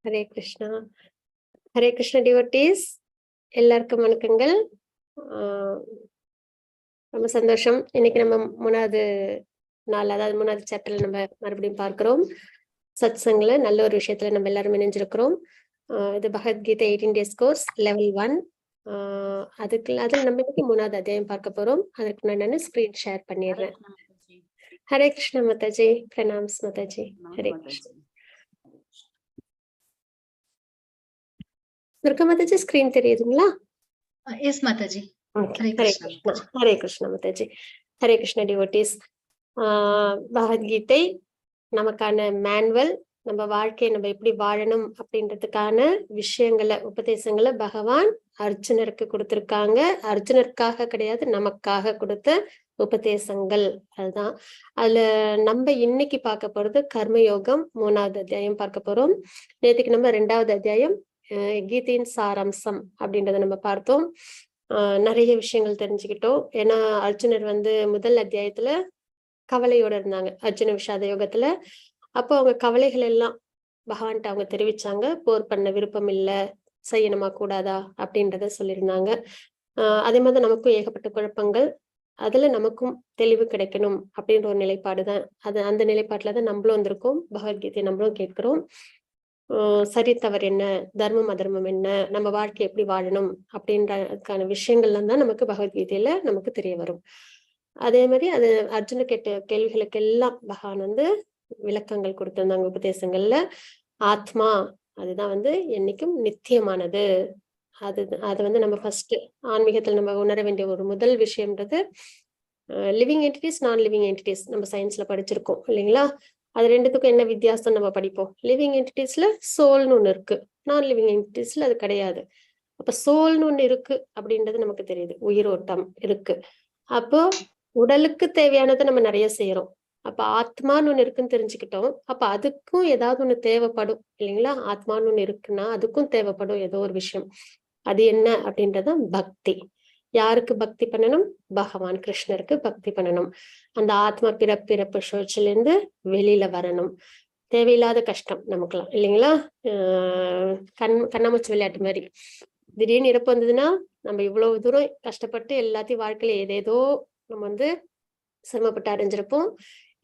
Hare Krishna. Hare Krishna devotees, எல்லாருக்கும் வணக்கங்கள். ரொம்ப சந்தோஷம். இன்னைக்கு நம்ம 3வது நாள், அதாவது 3வது சாப்டர்ல நம்ம மறுபடியும் பார்க்கிறோம். சத்சங்ல நல்ல ஒரு விஷயத்துல நம்ம எல்லாரும் இணைஞ்சிருக்கிறோம். இது பகவத்கீதை 18 டேஸ் கோர்ஸ் லெவல் 1. அதில் நம்ம இன்னைக்கு 3வது அத்தியாயம் பார்க்க போறோம். அதுக்கு நான் ஸ்கிரீன் ஷேர் பண்ணிடுறேன். ஹரே கிருஷ்ண மாதாஜி, பிரணாம்ஸ் மாதாஜி. ஹரே கிருஷ்ண. துர்கா மாதாஜி, ஸ்கிரீன் தெரியுதுங்களா? எஸ் மாதாஜி. ஹரே கிருஷ்ணா. ஹரே கிருஷ்ண மாதாஜி. ஹரே கிருஷ்ண டிவோட்டீஸ். பகவத்கீதை நமக்கான மேனுவல். நம்ம வாழ்க்கையை நம்ம எப்படி வாழணும் அப்படின்றதுக்கான விஷயங்களை, உபதேசங்களை பகவான் அர்ஜுனருக்கு கொடுத்திருக்காங்க. அர்ஜுனருக்காக கிடையாது, நமக்காக கொடுத்த உபதேசங்கள். அதுதான் அதுல நம்ம இன்னைக்கு பார்க்க போறது கர்மயோகம் 3வது அத்தியாயம் பார்க்க போறோம். நேற்றுக்கு நம்ம 2வது அத்தியாயம் கீதையின் சாராம்சம் அப்படின்றத நம்ம பார்த்தோம். நிறைய விஷயங்கள் தெரிஞ்சுக்கிட்டோம். ஏன்னா அர்ஜுனர் முதல் அத்தியாயத்துல கவலையோட இருந்தாங்க, அர்ஜுன விஷாத யோகத்துல. அப்போ அவங்க கவலைகள் எல்லாம் பகவான்கிட்ட அவங்க தெரிவிச்சாங்க. போர் பண்ண விருப்பம் இல்லை, செய்யணுமா கூடாதா அப்படின்றத சொல்லியிருந்தாங்க. அதே மாதிரி நமக்கும் ஏகப்பட்ட குழப்பங்கள், அதுல நமக்கும் தெளிவு கிடைக்கணும் அப்படின்ற ஒரு நிலைப்பாடுதான். அந்த நிலைப்பாட்டுலதான் நம்மளும் வந்திருக்கோம். பகவத்கீதையை நம்மளும் கேட்கிறோம். சரி தவறு என்ன, தர்மம் அதர்மம் என்ன, நம்ம வாழ்க்கை எப்படி வாழணும் அப்படின்றதுக்கான விஷயங்கள்லாம் தான் நமக்கு பகவத்கீதையில நமக்கு தெரிய வரும். அதே மாதிரி அது அர்ஜுன கேட்ட கேள்விகளுக்கு எல்லாம் பகவான் விளக்கங்கள் கொடுத்திருந்தாங்க உபதேசங்கள்ல. ஆத்மா அதுதான் என்னைக்கும் நித்தியமானது. அது நம்ம ஃபர்ஸ்ட் ஆன்மீகத்தில் நம்ம உணர வேண்டிய ஒரு முதல் விஷயம்ன்றது living entities, non living entities. நம்ம சயின்ஸ்ல படிச்சிருக்கோம் இல்லைங்களா? அது ரெண்டுத்துக்கும் என்ன வித்தியாசம் நம்ம படிப்போம். லிவிங் என்டிட்டிஸ்ல சோல்னு ஒண்ணு இருக்கு, நான் லிவிங் என்டிட்டிஸ்ல அது கிடையாது. அப்ப சோல்னு ஒண்ணு இருக்கு அப்படின்றது நமக்கு தெரியுது, உயிரோட்டம் இருக்கு. அப்போ உடலுக்கு தேவையானதை நம்ம நிறைய செய்யறோம். அப்ப ஆத்மான்னு ஒண்ணு இருக்குன்னு தெரிஞ்சுக்கிட்டோம். அப்ப அதுக்கும் ஏதாவது ஒண்ணு தேவைப்படும் இல்லைங்களா? ஆத்மான்னு ஒண்ணு இருக்குன்னா அதுக்கும் தேவைப்படும் ஏதோ ஒரு விஷயம். அது என்ன அப்படின்றதான் பக்தி. யாருக்கு பக்தி பண்ணணும்? பகவான் கிருஷ்ணருக்கு பக்தி பண்ணணும். அந்த ஆத்மா பிறப்பு சுழற்சியில இருந்து வெளியில வரணும். தேவையில்லாத கஷ்டம் நமக்குலாம் இல்லைங்களா? கண்ணாமூச்சி விளையாட்டு மாதிரி திடீர்னு இறப்பு வந்ததுன்னா நம்ம இவ்வளவு தூரம் கஷ்டப்பட்டு எல்லாத்தையும் வாழ்க்கையில ஏதேதோ நம்ம சிரமப்பட்டு அடைஞ்சிருப்போம்.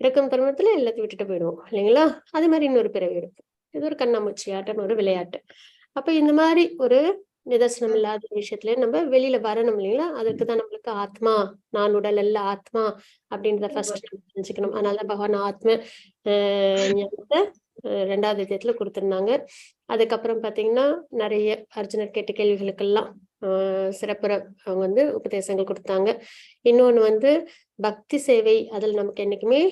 இறக்கும் தருணத்துல எல்லாத்தையும் விட்டுட்டு போயிடுவோம் இல்லைங்களா? அது மாதிரி இன்னொரு பிறவி எடுப்போம். இது ஒரு கண்ணாமூச்சி ஆட்டம், ஒரு விளையாட்டு. அப்ப இந்த மாதிரி ஒரு நிதர்சனம் இல்லாத விஷயத்துல நம்ம வெளியில வரணும் இல்லைங்களா? அதுக்குதான் நம்மளுக்கு ஆத்மா, நான் உடல் அல்ல ஆத்மா அப்படின்றத ஃபர்ஸ்ட் நம்ம தெரிஞ்சுக்கணும். அதனாலதான் பகவான் ஆத்ம ஞானத்தை 2வது அத்தியாயத்துல கொடுத்திருந்தாங்க. அதுக்கப்புறம் பாத்தீங்கன்னா நிறைய அர்ஜுனர் கேட்ட கேள்விகளுக்கெல்லாம் சிறப்புற அவங்க உபதேசங்கள் கொடுத்தாங்க. இன்னொன்னு பக்தி சேவை, அதுல நமக்கு என்னைக்குமே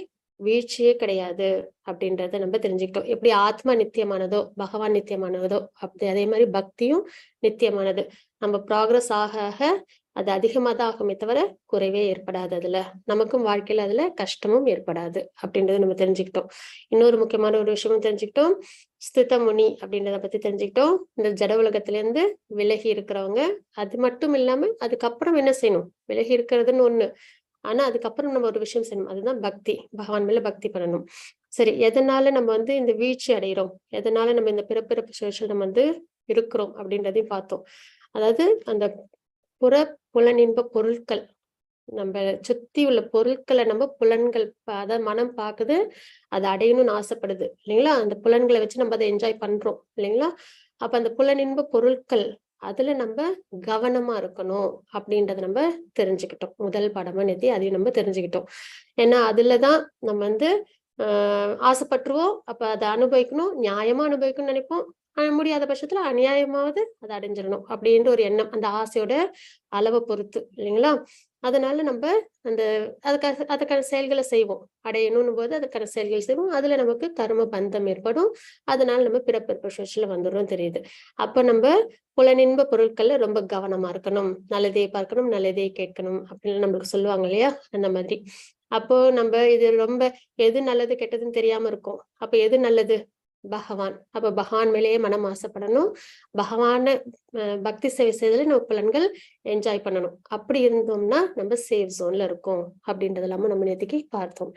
வீழ்ச்சியே கிடையாது அப்படின்றத நம்ம தெரிஞ்சுக்கிட்டோம். எப்படி ஆத்மா நித்தியமானதோ பகவான் நித்தியமானதோ அதே மாதிரி பக்தியும் நித்தியமானது. நம்ம ப்ராக்ரஸ் ஆக ஆக அது அதிகமா தான் ஆகுமே தவிர குறைவே ஏற்படாது. அதுல நமக்கும் வாழ்க்கையில அதுல கஷ்டமும் ஏற்படாது அப்படின்றத நம்ம தெரிஞ்சுக்கிட்டோம். இன்னொரு முக்கியமான ஒரு விஷயமும் தெரிஞ்சுக்கிட்டோம். ஸ்தித முனி அப்படின்றத பத்தி தெரிஞ்சுக்கிட்டோம். இந்த ஜட உலகத்துல இருந்து விலகி இருக்கிறவங்க. அது மட்டும் இல்லாம அதுக்கப்புறம் என்ன செய்யணும்? விலகி இருக்கிறதுன்னு ஒண்ணு, ஆனா அதுக்கப்புறம் நம்ம ஒரு விஷயம் செய்யணும். அதுதான் பக்தி. பகவான் மேல பக்தி பண்ணணும். சரி, எதனால நம்ம இந்த வீழ்ச்சி அடைகிறோம், எதனால நம்ம இந்த பிறப்பிறப்பு சுழற்சியில் நம்ம இருக்கிறோம் அப்படின்றதையும் பார்த்தோம். அதாவது அந்த புலனின்ப பொருட்கள், நம்ம சுத்தி உள்ள பொருட்களை நம்ம புலன்கள், அதாவது மனம் பாக்குது, அதை அடையணும்னு ஆசைப்படுது இல்லைங்களா? அந்த புலன்களை வச்சு நம்ம அதை என்ஜாய் பண்றோம் இல்லைங்களா? அப்ப அந்த புலனின்ப பொருட்கள், அதுல நம்ம கவனமா இருக்கணும் அப்படின்றத நம்ம தெரிஞ்சுக்கிட்டோம். முதல் பாடமா நேத்தி அதையும் நம்ம தெரிஞ்சுக்கிட்டோம். ஏன்னா அதுலதான் நம்ம ஆசைப்பட்டுருவோம். அப்ப அதை அனுபவிக்கணும், நியாயமா அனுபவிக்கணும்னு நினைப்போம். முடியாத பட்சத்துல அநியாயமாவது அதை அடைஞ்சிடணும் அப்படின்ற ஒரு எண்ணம், அந்த ஆசையோட அளவை பொறுத்து இல்லைங்களா? அதனால நம்ம அதுக்கான செயல்களை செய்வோம். அடையணும்னு போது அதுக்கான செயல்கள் செய்வோம். அதுல நமக்கு கர்ம பந்தம் ஏற்படும். அதனால நம்ம பிறப்பிறப்பு சுழற்சியில வந்துடும் தெரியுது. அப்ப நம்ம புலனின்ப பொருட்கள்ல ரொம்ப கவனமா இருக்கணும். நல்லதே பார்க்கணும், நல்லதே கேட்கணும் அப்படின்னு நம்மளுக்கு சொல்லுவாங்க இல்லையா? அந்த மாதிரி. அப்போ நம்ம இது ரொம்ப எது நல்லது கெட்டதுன்னு தெரியாம இருக்கும். அப்ப எது நல்லது? பகவான். அப்ப பகவான் மேலேயே மனம் ஆசைப்படணும். பகவான பக்தி சேவை செய்தல நம்ம பலன்கள் என்ஜாய் பண்ணணும். அப்படி இருந்தோம்னா நம்ம சேஃப் ஜோன்ல இருக்கோம் அப்படின்றது இல்லாம நம்ம நேற்றுக்கு பார்த்தோம்.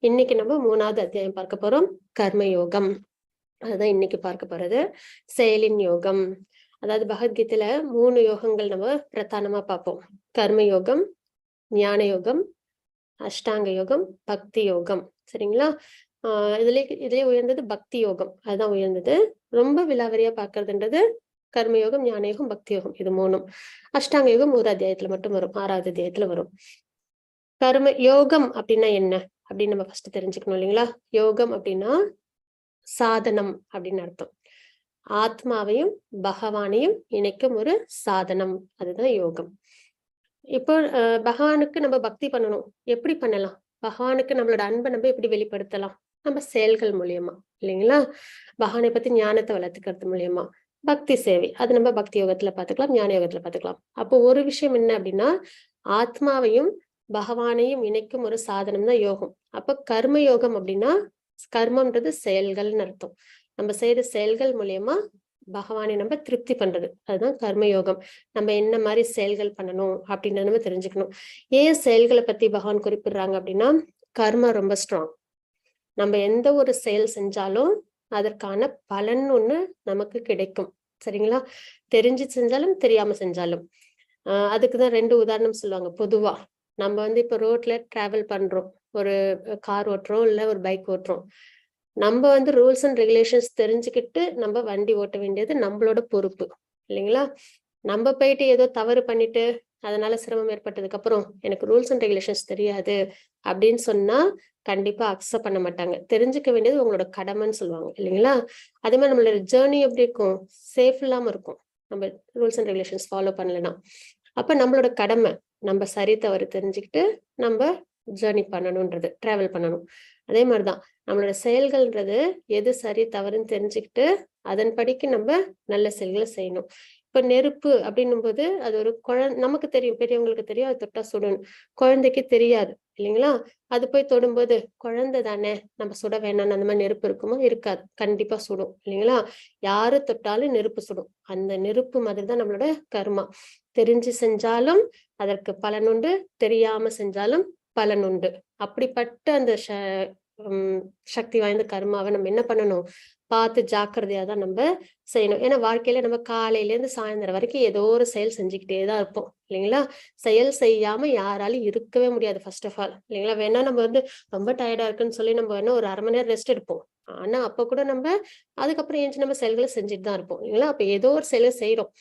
இன்னைக்கு நம்ம 3வது அத்தியாயம் பார்க்க போறோம், கர்மயோகம். அதுதான் இன்னைக்கு பார்க்க போறது செயலின் யோகம். அதாவது பகவத்கீதையில 3 யோகங்கள் நம்ம பிரதானமா பார்ப்போம். கர்ம யோகம், ஞான யோகம், அஷ்டாங்க யோகம், பக்தி யோகம். சரிங்களா? இதுலயே உயர்ந்தது பக்தி யோகம். அதுதான் உயர்ந்தது. ரொம்ப விலாவரியா பார்க்கறதுன்றது கர்ம யோகம், ஞான யோகம், பக்தி யோகம். இது 3. அஷ்டாங்க யோகம் ஒரு அத்தியாயத்துல மட்டும் வரும். 6வது அத்தியாயத்துல வரும். கர்ம யோகம் அப்படின்னா என்ன அப்படின்னு நம்ம ஃபர்ஸ்ட் தெரிஞ்சுக்கணும் இல்லைங்களா? யோகம் அப்படின்னா சாதனம் அப்படின்னு அர்த்தம். ஆத்மாவையும் பகவானையும் இணைக்கும் ஒரு சாதனம். அதுதான் யோகம். இப்போ பகவானுக்கு நம்ம பக்தி பண்ணணும். எப்படி பண்ணலாம்? பகவானுக்கு நம்மளோட அன்பை நம்ம எப்படி வெளிப்படுத்தலாம்? நம்ம செயல்கள் மூலியமா இல்லைங்களா? பகவானை பத்தி ஞானத்தை வளர்த்துக்கிறது மூலியமா. பக்தி சேவை அது நம்ம பக்தி யோகத்துல பாத்துக்கலாம், ஞான யோகத்துல பாத்துக்கலாம். அப்போ ஒரு விஷயம் என்ன அப்படின்னா, ஆத்மாவையும் பகவானையும் இணைக்கும் ஒரு சாதனம் தான் யோகம். அப்ப கர்ம யோகம் அப்படின்னா கர்மம்ன்றது செயல்கள்னு அர்த்தம். நம்ம செய்யற செயல்கள் மூலியமா பகவானை நம்ம திருப்தி பண்றது. அதுதான் கர்ம யோகம். நம்ம என்ன மாதிரி செயல்கள் பண்ணணும் அப்படின்றத நம்ம தெரிஞ்சுக்கணும். ஏன் செயல்களை பத்தி பகவான் குறிப்பிடுறாங்க அப்படின்னா, கர்ம ரொம்ப ஸ்ட்ராங். நம்ம எந்த ஒரு செயல் செஞ்சாலும் அதற்கான பலன் ஒண்ணு நமக்கு கிடைக்கும். சரிங்களா? தெரிஞ்சு செஞ்சாலும் தெரியாம செஞ்சாலும். அதுக்குதான் 2 உதாரணம் சொல்லுவாங்க. பொதுவா நம்ம இப்ப ரோட்ல டிராவல் பண்றோம். ஒரு கார் ஓட்டுறோம், இல்ல ஒரு பைக் ஓட்டுறோம். நம்ம ரூல்ஸ் அண்ட் ரெகுலேஷன்ஸ் தெரிஞ்சுக்கிட்டு நம்ம வண்டி ஓட்ட வேண்டியது நம்மளோட பொறுப்பு இல்லைங்களா? நம்ம போயிட்டு ஏதோ தவறு பண்ணிட்டு அதனால சிரமம் ஏற்பட்டதுக்கு அப்புறம் எனக்கு ரூல்ஸ் அண்ட் ரெகுலேஷன்ஸ் தெரியாது அப்படின்னு சொன்னா கண்டிப்பா அக்செப்ட் பண்ண மாட்டாங்க. தெரிஞ்சுக்க வேண்டியது உங்களோட கடமைன்னு சொல்லுவாங்க இல்லைங்களா? அதே மாதிரி நம்மளோட ஜேர்னி எப்படி இருக்கும்? சேஃப் இல்லாம இருக்கும் நம்ம ரூல்ஸ் அண்ட் ரெகுலேஷன்ஸ் ஃபாலோ பண்ணலன்னா. அப்ப நம்மளோட கடமை நம்ம சரி தவறு தெரிஞ்சுக்கிட்டு நம்ம ஜேர்னி பண்ணணும்ன்றது, டிராவல் பண்ணணும். அதே மாதிரிதான் நம்மளோட செயல்கள்ன்றது எது சரி தவறுன்னு தெரிஞ்சுக்கிட்டு அதன்படிக்கு நம்ம நல்ல செயல்களை செய்யணும். இப்ப நெருப்பு அப்படின்னும் போது அது ஒரு நமக்கு தெரியும், பெரியவங்களுக்கு தெரியும், அது தொட்டா சுடணும். குழந்தைக்கு தெரியாது இல்லைங்களா? அது போய் தொடும்போது குழந்தை தானே, நம்ம சுட வேணாம்னு அந்த மாதிரி நெருப்பு இருக்குமா? இருக்காது. கண்டிப்பா சுடும் இல்லைங்களா? யாரு தொட்டாலும் நெருப்பு சுடும். அந்த நெருப்பு மாதிரிதான் நம்மளோட கர்மா. தெரிஞ்சு செஞ்சாலும் அதற்கு பலன் உண்டு, தெரியாம செஞ்சாலும் பலன் உண்டு. அப்படிப்பட்ட அந்த சக்தி வாய்ந்த கர்மாவை நம்ம என்ன பண்ணணும்? பார்த்து ஜாக்கிரதையா தான் நம்ம செய்யணும். ஏன்னா வாழ்க்கையில நம்ம காலையில இருந்து சாயந்தரம் வரைக்கும் ஏதோ ஒரு செயல் செஞ்சுக்கிட்டே தான் இருப்போம் இல்லைங்களா? செயல் செய்யாம யாராலும் இருக்கவே முடியாது. ஃபர்ஸ்ட் ஆஃப் ஆல் இல்லைங்களா? வேணா நம்ம ரொம்ப டயர்டா இருக்குன்னு சொல்லி நம்ம வேணா ஒரு 1/2 மணி நேரம் ரெஸ்ட் எடுப்போம். ஆனா அப்ப கூட நம்ம அதுக்கப்புறம் ஏஞ்சி நம்ம செயல்களை செஞ்சுட்டு தான் இருப்போம் இல்லைங்களா? அப்ப ஏதோ ஒரு செயலை செய்யறோம்.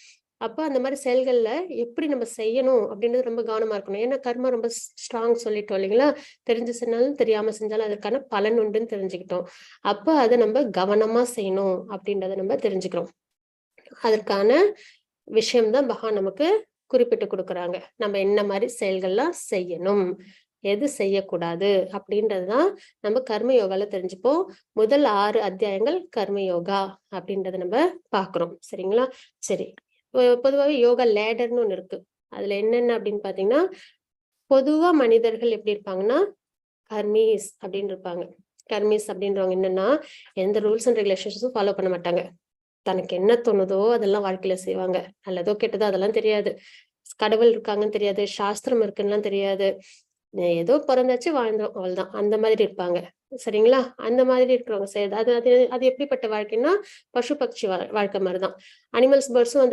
அப்ப அந்த மாதிரி செயல்கள்ல எப்படி நம்ம செய்யணும் அப்படின்றது ரொம்ப கவனமா இருக்கணும். ஏன்னா கர்மா ரொம்ப ஸ்ட்ராங் சொல்லிட்டோம் இல்லைங்களா? தெரிஞ்சு செஞ்சாலும் தெரியாம செஞ்சாலும் அதற்கான பலன் உண்டுன்னு தெரிஞ்சுக்கிட்டோம். அப்ப அதை நம்ம கவனமா செய்யணும் அப்படின்றத நம்ம தெரிஞ்சுக்கிறோம். அதற்கான விஷயம்தான் பகவான் நமக்கு குறிப்பிட்டு கொடுக்குறாங்க. நம்ம என்ன மாதிரி செயல்கள்லாம் செய்யணும், எது செய்யக்கூடாது அப்படின்றதுதான் நம்ம கர்ம யோகால தெரிஞ்சுப்போம். முதல் 6 அத்தியாயங்கள் கர்ம யோகா அப்படின்றத நம்ம பாக்குறோம். சரிங்களா? சரி, பொதுவாகவே யோகா லேடர்னு ஒண்ணு இருக்கு. அதுல என்னென்ன அப்படின்னு பாத்தீங்கன்னா, பொதுவா மனிதர்கள் எப்படி இருப்பாங்கன்னா கர்மீஸ் அப்படின்னு இருப்பாங்க. கர்மீஸ் அப்படின்றவங்க என்னன்னா எந்த ரூல்ஸ் அண்ட் ரெகுலேஷன்ஸும் ஃபாலோ பண்ண மாட்டாங்க. தனக்கு என்ன தோணுதோ அதெல்லாம் வாழ்க்கையில செய்வாங்க. நல்லதோ கெட்டதோ அதெல்லாம் தெரியாது. கடவுள் இருக்காங்கன்னு தெரியாது, சாஸ்திரம் இருக்குன்னு தெரியாது. ஏதோ பிறந்தாச்சு வாழ்ந்தோம் அவ்வளவுதான். அந்த மாதிரி இருப்பாங்க. சரிங்களா? அந்த மாதிரி இருக்கிறவங்க செய்யுது அது அது அது எப்படிப்பட்ட வாழ்க்கைன்னா பசு பட்சி வாழ்க்கை மாதிரிதான். அனிமல்ஸ் பேர்ட்ஸும்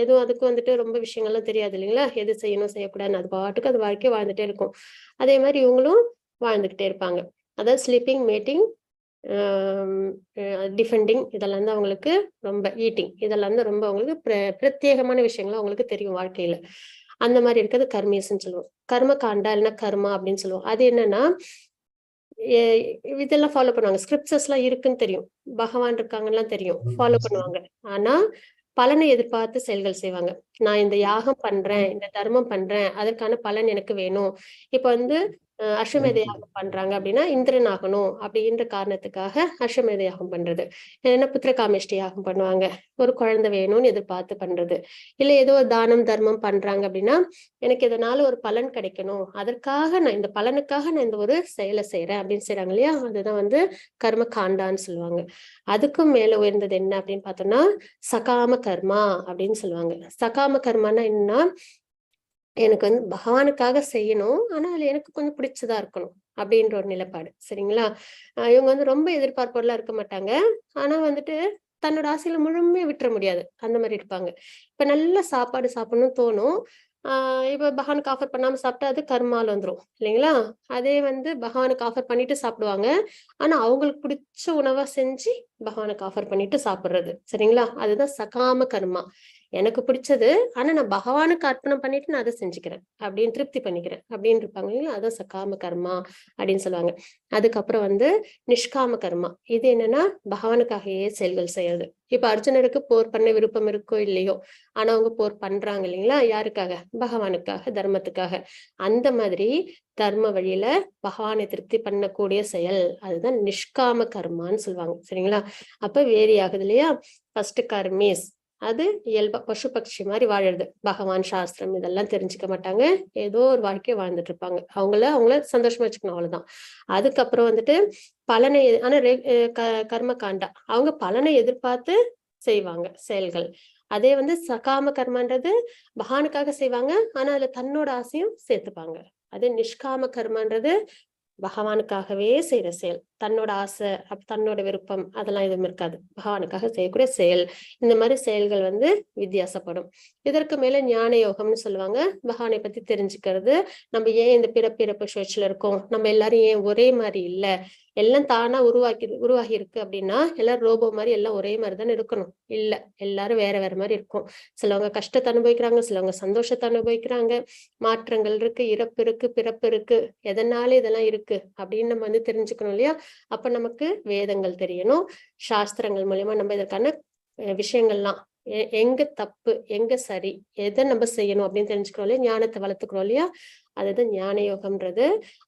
எதுவும் அதுக்கு ரொம்ப விஷயங்கள்லாம் தெரியாது இல்லைங்களா? எது செய்யணும் செய்யக்கூடாதுன்னு அது பாட்டுக்கு அது வாழ்க்கையை வாழ்ந்துட்டே இருக்கும். அதே மாதிரி இவங்களும் வாழ்ந்துகிட்டே இருப்பாங்க. அதாவது ஸ்லீப்பிங், மேட்டிங், டிஃபெண்டிங் இதெல்லாம் தான் அவங்களுக்கு ரொம்ப, ஈட்டிங் இதெல்லாம் தான் ரொம்ப அவங்களுக்கு பிரத்யேகமான விஷயங்கள் அவங்களுக்கு தெரியும் வாழ்க்கையில. அந்த மாதிரி இருக்கிறது கர்மீஸ்ன்னு சொல்லுவோம். கர்ம காண்டா இல்லைன்னா கர்மா அப்படின்னு சொல்லுவோம். அது என்னன்னா இதெல்லாம் ஃபாலோ பண்ணுவாங்க. ஸ்கிரிப்சர்ஸ் எல்லாம் இருக்குன்னு தெரியும், பகவான் இருக்காங்கலாம் தெரியும், ஃபாலோ பண்ணுவாங்க. ஆனா பலனை எதிர்பார்த்து செயல்கள் செய்வாங்க. நான் இந்த யாகம் பண்றேன், இந்த தர்மம் பண்றேன், அதற்கான பலன் எனக்கு வேணும். இப்ப அஸ்வமேத யாகம் பண்றாங்க அப்படின்னா இந்திரன் ஆகணும் அப்படின்ற காரணத்துக்காக அஸ்வமேத யாகம் பண்றது. இல்லைன்னா புத்திரகாமேஷ்டி யாகம் பண்ணுவாங்க, ஒரு குழந்தை வேணும்னு எதிர்பார்த்து பண்றது. இல்ல ஏதோ தானம் தர்மம் பண்றாங்க அப்படின்னா எனக்கு இதனால ஒரு பலன் கிடைக்கணும், அதற்காக நான் இந்த பலனுக்காக நான் இந்த ஒரு செயலை செய்யறேன் அப்படின்னு செய்யறாங்க இல்லையா? அதுதான் கர்ம காண்டான்னு சொல்லுவாங்க. அதுக்கும் மேல உயர்ந்தது என்ன அப்படின்னு பார்த்தோம்னா சகாம கர்மா அப்படின்னு சொல்லுவாங்க. சகாம கர்மானா என்னன்னா எனக்கு பகவானுக்காக செய்யணும், ஆனா அதுல எனக்கு கொஞ்சம் பிடிச்சதா இருக்கணும். அப்படின்ற ஒரு நிலைப்பாடு. சரிங்களா? இவங்க வந்து ரொம்ப எதிர்பார்ப்போர்லாம் இருக்க மாட்டாங்க. ஆனா வந்துட்டு தன்னோட ஆசைகள முழுமையா விட்டுற முடியாது. அந்த மாரி இருப்பாங்க. இப்ப நல்ல சாப்பாடு சாப்பிடணும்னு தோணும். ஆ இப்ப பகவானுக்கு ஆஃபர் பண்ணாம சாப்பிட்டா அது கர்மால வந்துரும். இல்லைங்களா? அதே வந்து பகவானுக்கு ஆஃபர் பண்ணிட்டு சாப்பிடுவாங்க. ஆனா அவங்களுக்கு பிடிச்ச உணவா செஞ்சு பகவானுக்கு ஆஃபர் பண்ணிட்டு சாப்பிடுறது. சரிங்களா? அதுதான் சகாம கர்மா. எனக்கு பிடிச்சது. ஆனா நான் பகவானுக்கு அர்ப்பணம் பண்ணிட்டு நான் அத செஞ்சுக்கிறேன். அப்படின்னு திருப்தி பண்ணிக்கிறேன். அப்படின்னு இருப்பாங்க இல்லைங்களா? அதான் சகாம கர்மா அப்படின்னு சொல்லுவாங்க. அதுக்கப்புறம் வந்து நிஷ்காம கர்மா. இது என்னன்னா பகவானுக்காகவே செயல்கள் செய்யறது. இப்ப அர்ஜுனருக்கு போர் பண்ண விருப்பம் இருக்கோ இல்லையோ, ஆனா அவங்க போர் பண்றாங்க இல்லைங்களா? யாருக்காக? பகவானுக்காக, தர்மத்துக்காக. அந்த மாதிரி தர்ம வழியில பகவானை திருப்தி பண்ணக்கூடிய செயல். அதுதான் நிஷ்காம கர்மான்னு சொல்லுவாங்க. சரிங்களா? அப்ப வேரி ஆகுது இல்லையா? ஃபர்ஸ்ட் கர்மேஸ். அது இயல்பா பசு பட்சி மாதிரி வாழறது. பகவான் சாஸ்திரம் இதெல்லாம் தெரிஞ்சுக்க மாட்டாங்க. ஏதோ ஒரு வாழ்க்கைய வாழ்ந்துட்டு இருப்பாங்க. அவங்கள சந்தோஷமா வச்சுக்கணும் அவ்வளவுதான். அதுக்கப்புறம் வந்துட்டு பலனை ஆனா கர்ம காண்டா. அவங்க பலனை எதிர்பார்த்து செய்வாங்க செயல்கள். அதே வந்து சகாம கர்மன்றது பகவானுக்காக செய்வாங்க. ஆனா அதுல தன்னோட ஆசையும் சேர்த்துப்பாங்க. அதே நிஷ்காம கர்மன்றது பகவானுக்காகவே செய்யற செயல். தன்னோட ஆசை, தன்னோட விருப்பம் அதெல்லாம் எதுவும் இருக்காது. பகவானுக்காக செய்யக்கூடிய செயல். இந்த மாதிரி செயல்கள் வந்து வித்தியாசப்படும். இதற்கு மேல ஞான யோகம்னு சொல்லுவாங்க. பகவானை பத்தி தெரிஞ்சுக்கிறது. நம்ம ஏன் இந்த பிறப்பு சுழற்சியில இருக்கோம்? நம்ம எல்லாரும் ஏன் ஒரே மாதிரி இல்ல? எல்லாம் தானா உருவாகி இருக்கு அப்படின்னா எல்லாரும் ரோபோ மாதிரி எல்லாம் ஒரே மாதிரி தானே இருக்கணும். இல்ல, எல்லாரும் வேற வேற மாதிரி இருக்கும். சிலவங்க கஷ்டத்தை அனுபவிக்கிறாங்க, சிலவங்க சந்தோஷத்தை அனுபவிக்கிறாங்க. மாற்றங்கள் இருக்கு, இறப்பு இருக்கு, பிறப்பு இருக்கு. எதனால இதெல்லாம் இருக்கு அப்படின்னு நம்ம வந்து தெரிஞ்சுக்கணும் இல்லையா? அப்ப நமக்கு வேதங்கள் தெரியணும். சாஸ்திரங்கள் மூலியமா நம்ம இதற்கான விஷயங்கள்லாம் எங்க தப்பு, எங்க சரி, எதை நம்ம செய்யணும் அப்படின்னு தெரிஞ்சுக்கிறோம் இல்லையா? ஞானத்தை வளர்த்துக்கிறோம் இல்லையா? அதுதான் ஞான யோகம்ன்றது.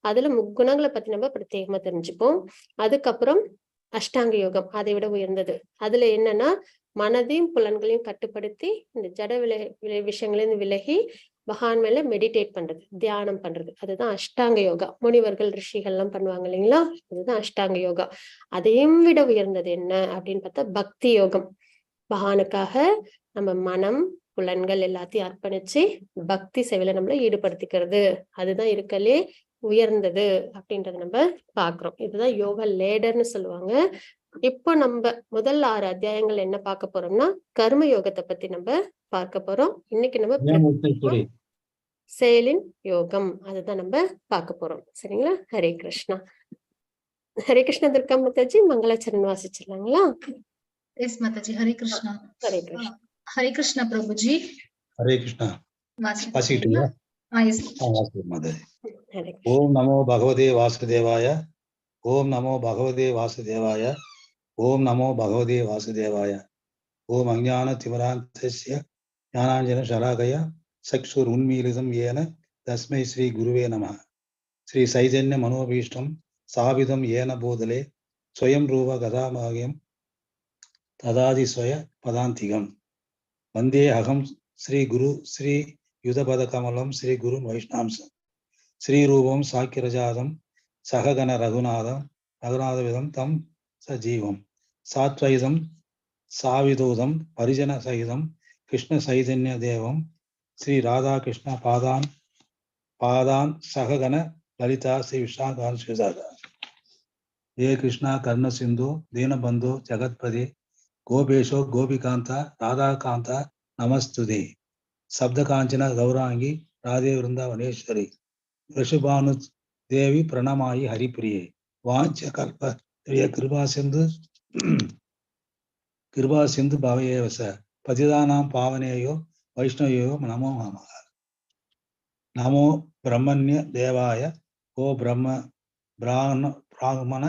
அதுல முக்குணங்களை பத்தி நம்ம பிரத்யேகமா தெரிஞ்சுப்போம். அதுக்கப்புறம் அஷ்டாங்க யோகம் அதை விட உயர்ந்தது. அதுல என்னன்னா மனதையும் புலன்களையும் கட்டுப்படுத்தி இந்த ஜட விஷயங்களிலிருந்து விலகி பகவான் மேல மெடிடேட் பண்றது, தியானம் பண்றது. அதுதான் அஷ்டாங்க யோகா. முனிவர்கள் ரிஷிகள் எல்லாம் பண்ணுவாங்க இல்லைங்களா? அதுதான் அஷ்டாங்க யோகா. அதையும் விட உயர்ந்தது என்ன அப்படின்னு பார்த்தா பக்தி யோகம். பகவானுக்காக நம்ம மனம், புலன்கள் எல்லாத்தையும் அர்ப்பணிச்சு பக்தி சேவையில நம்மள ஈடுபடுத்திக்கிறது. அதுதான் இருக்கலே உயர்ந்தது அப்படின்றத நம்ம பாக்குறோம். இதுதான் யோகா லேடர்னு சொல்லுவாங்க. இப்போ நம்ம முதல் 6 அத்தியாயங்கள் என்ன பார்க்க போறோம்னா கர்ம யோகத்தை பத்தி நம்ம பார்க்க போறோம். இன்னைக்கு நம்ம செயலின் யோகம் அதுதான் நம்ம பார்க்க போறோம். சரிங்களா? Hare Krishna. Hare Krishna. Durga Mataji மங்களாச்சரண் வாசிச்சிடலாங்களா? Yes, Mataji. Hare Krishna. Hare Krishna. Hare Krishna, Prabhuji. हरे कृष्णा வாசிக்கிட்டீங்களா? Yes. ஹரே ओम नमो भगवते वासुदेवाय ओम नमो भगवते वासुदेवाय ओम नमो भगवते वासुदेवाय ओम अज्ञान तिमिरान्धस्य ज्ञानाञ्जन शलाकया चक्षुरुन्मीलितं येन तस्मै श्री गुरुवे नमः। श्री चैतन्य मनोभीष्टं स्थापितं येन भूतले स्वयं रूप गदामह्यं तदादि स्वय पदान्तिकं वन्दे अहं श्री गुरु श्री युधपदकमलं श्री गुरु वैष्णवं श्रीरूपं साक्यरजातं सहगण रघुनाथविदं तं सजीवं सात्वैतं साविदूतं परिजन सहितं कृष्ण चैतन्य देवं श्री राधाकृष्ण पादान सहगण ललिता श्री विशाखान सुजाता हे कृष्णा कर्ण सिंधु दीनबंधु जगत्पति गोपेशो गोपिकांता राधाकांता नमस्तुते शब्द कांचन गौरांगी राधे वृंदावनेश्वरी ऋषभानु देवी प्रणमायि हरिप्रिये वांच कल्प कृपा सिंधु भवयेव स पतितानां पावनेयो वैष्णवेयो नमो नमः। नमो ब्रह्मण्य देवाय ओ ब्राह्मण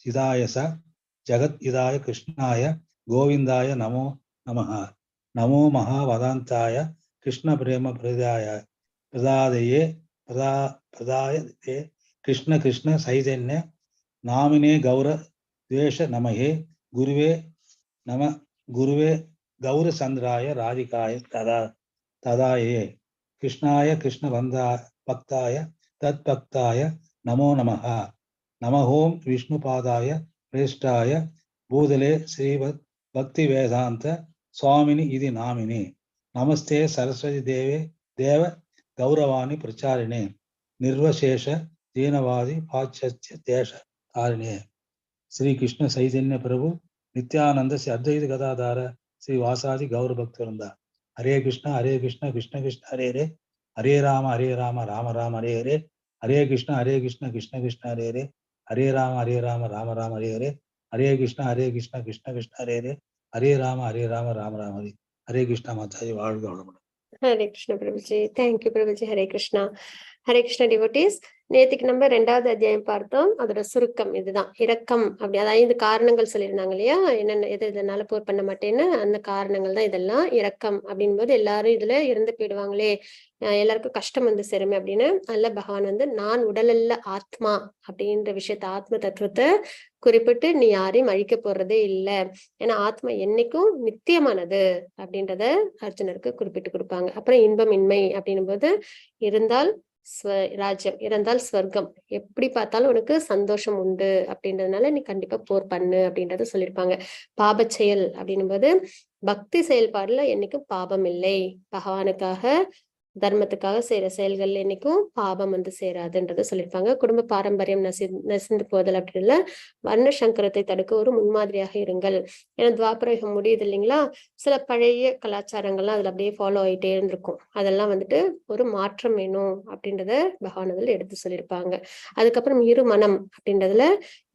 हिताय स जगत हिताय कृष्णाय गोविंदाय नमो नमः। नमो महावदान्ताय कृष्ण प्रेम प्रदाय कृष्ण कृष्ण चैतन्य नामिने गौर द्वेष नमहे गुरुवे नम गुरुवे गौर चंद्राय राधिकाय तदाये कृष्णाय कृष्ण भक्ताय तत्भक्ताय नमो नमः। नमः ओं विष्णुपादाय प्रेष्ठाय भूतले श्री भक्ति वेदांत स्वामिनि इति नामिने नमस्ते सरस्वती देवे देव गौरवाणी प्रचारिणे निर्वशेष दीनवादी पाश्चात्य देश कारिणे श्री कृष्ण चैतन्य प्रभु नित्यानंद से अद्वैत गदाधार श्री वासादि गौर भक्त वृंदा हरे कृष्ण कृष्ण कृष्ण हरे हरे हरे राम राम राम हरे हरे हरे कृष्ण कृष्ण कृष्ण हरे हरे हरे राम राम राम हरे हरे हरे कृष्ण कृष्ण कृष्ण हरे हरे हरे राम राम राम हरे हरे कृष्ण माताजी வாழ்க வளமுடன். ஹரே கிருஷ்ண பிரபுஜி. தேங்க்யூ பிரபுஜி. ஹரே கிருஷ்ணா. ஹரே கிருஷ்ண டிவோட்டீஸ். நேத்துக்கு நம்ம 2வது அத்தியாயம் பார்த்தோம். அதோட சுருக்கம் இதுதான், இரக்கம். அப்படி அதாவது 5 காரணங்கள் சொல்லியிருந்தாங்க இல்லையா, என்னென்ன எது இதனால போர் பண்ண மாட்டேன்னு. அந்த காரணங்கள் தான் இதெல்லாம். இரக்கம் அப்படின் போது எல்லாரும் இதுல இறந்து போயிடுவாங்களே, எல்லாருக்கும் கஷ்டம் வந்து சேருமே அப்படின்னு. அதுல பகவான் வந்து நான் உடலல்ல ஆத்மா அப்படின்ற விஷயத்த, ஆத்ம தத்துவத்தை குறிப்பிட்டு நீ யாரையும் அழிக்க போறதே இல்லை, ஏன்னா ஆத்மா என்னைக்கும் நித்தியமானது அப்படின்றத அர்ஜுனருக்கு குறிப்பிட்டு கொடுப்பாங்க. அப்புறம் இன்பமின்மை அப்படின்னும் போது இருந்தால் ராஜ்யம், இறந்தால் ஸ்வர்க்கம், எப்படி பார்த்தாலும் உனக்கு சந்தோஷம் உண்டு அப்படின்றதுனால நீ கண்டிப்பா போர் பண்ணு அப்படின்றத சொல்லியிருப்பாங்க. பாப செயல் அப்படின்னும் போது பக்தி செயல்பாடுல என்னைக்கும் பாபம் இல்லை, பகவானுக்காக தர்மத்துக்காக செய்யற செயல்கள் என்னைக்கும் பாபம் வந்து சேராதுன்றத சொல்லியிருப்பாங்க. குடும்ப பாரம்பரியம் நசிந்து போதல் அப்படின்றதுல வர்ண சங்கரத்தை தடுக்க ஒரு முன்மாதிரியாக இருங்கள். ஏன்னா துவாபரயுகம் முடியுது இல்லைங்களா, சில பழைய கலாச்சாரங்கள்லாம் அதுல அப்படியே ஃபாலோ ஆயிட்டே இருந்திருக்கும். அதெல்லாம் வந்துட்டு ஒரு மாற்றம் வேணும் அப்படின்றத பகவான் அதில் எடுத்து சொல்லியிருப்பாங்க. அதுக்கப்புறம் இரு மனம் அப்படின்றதுல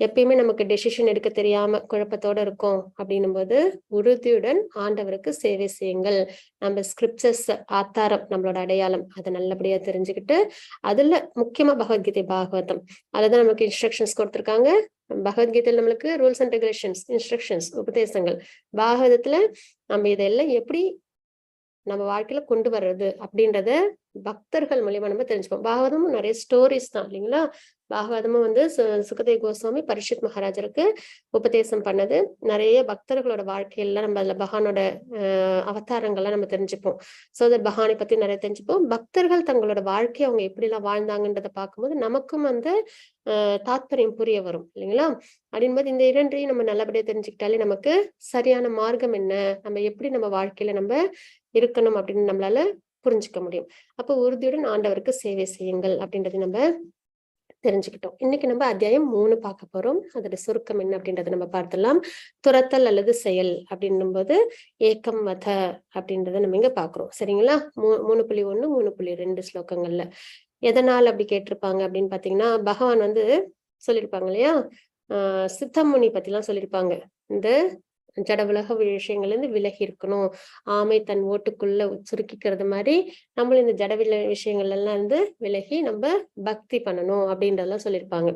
எப்பயுமே நமக்கு டெசிஷன் எடுக்க தெரியாம குழப்பத்தோட இருக்கும் அப்படின்னும் போது உறுதியுடன் ஆண்டவருக்கு சேவை செய்யுங்கள். நம்ம ஸ்கிரிப்சர்ஸ் ஆத்தாரம், நம்மளோட அடையாளம், அதை நல்லபடியா தெரிஞ்சுக்கிட்டு அதுல முக்கியமா பகவத்கீதை பாகவதம் அதுதான் நமக்கு இன்ஸ்ட்ரக்ஷன்ஸ் கொடுத்திருக்காங்க. பகவத்கீதையில் நம்மளுக்கு ரூல்ஸ் அண்ட் ரெகுலேஷன்ஸ், இன்ஸ்ட்ரக்ஷன்ஸ், உபதேசங்கள். பாகவதத்துல நம்ம இதெல்லாம் எப்படி நம்ம வாழ்க்கையில கொண்டு வர்றது அப்படின்றத பக்தர்கள் மூலியமா நம்ம தெரிஞ்சுப்போம். பாகவதமும் நிறைய ஸ்டோரிஸ் தான் இல்லைங்களா. பாகவதமும் வந்து சுகதேவ் கோஸ்வாமி பரீட்சித் மகாராஜருக்கு உபதேசம் பண்ணது. நிறைய பக்தர்களோட வாழ்க்கையெல்லாம் நம்ம அதுல பகவானோட அவதாரங்கள்லாம் நம்ம தெரிஞ்சுப்போம். சோ தட் பகவானை பத்தி நிறைய தெரிஞ்சுப்போம். பக்தர்கள் தங்களோட வாழ்க்கையை அவங்க எப்படி எல்லாம் வாழ்ந்தாங்கன்றத பார்க்கும்போது நமக்கும் வந்து தாத்பரியம் புரிய வரும் இல்லைங்களா. அப்படின்போது இந்த 2ஐயும் நம்ம நல்லபடியா தெரிஞ்சுக்கிட்டாலே நமக்கு சரியான மார்க்கம் என்ன, நம்ம எப்படி நம்ம வாழ்க்கையில நம்ம இருக்கணும் அப்படின்னு நம்மளால புரிஞ்சுக்க முடியும். அப்போ உறுதியுடன் ஆண்டவருக்கு சேவை செய்யுங்கள் அப்படின்றது நம்ம தெரிஞ்சுக்கிட்டோம். இன்னைக்கு நம்ம அத்தியாயம் 3 பார்க்க போறோம். அதோட சுருக்கம் என்ன அப்படின்றத நம்ம பார்த்துலாம். துரத்தல் அல்லது செயல் அப்படின்னும் போது ஏக்கம் வத அப்படின்றத நம்ம இங்க பாக்குறோம். சரிங்களா. 3.1 3.2 ஸ்லோகங்கள்ல எதனால் அப்படி கேட்டிருப்பாங்க அப்படின்னு பாத்தீங்கன்னா, பகவான் வந்து சொல்லியிருப்பாங்க இல்லையா, சித்தமுனி பத்தி எல்லாம் சொல்லியிருப்பாங்க. இந்த ஜட உலக விஷயங்கள்ல இருந்து விலகி இருக்கணும், ஆமை தன் ஓட்டுக்குள்ள சுருக்கிக்கிறது மாதிரி நம்மளும் இந்த ஜட விஷயங்கள்ல எல்லாம் இருந்து விலகி நம்ம பக்தி பண்ணணும் அப்படின்றதெல்லாம் சொல்லியிருப்பாங்க.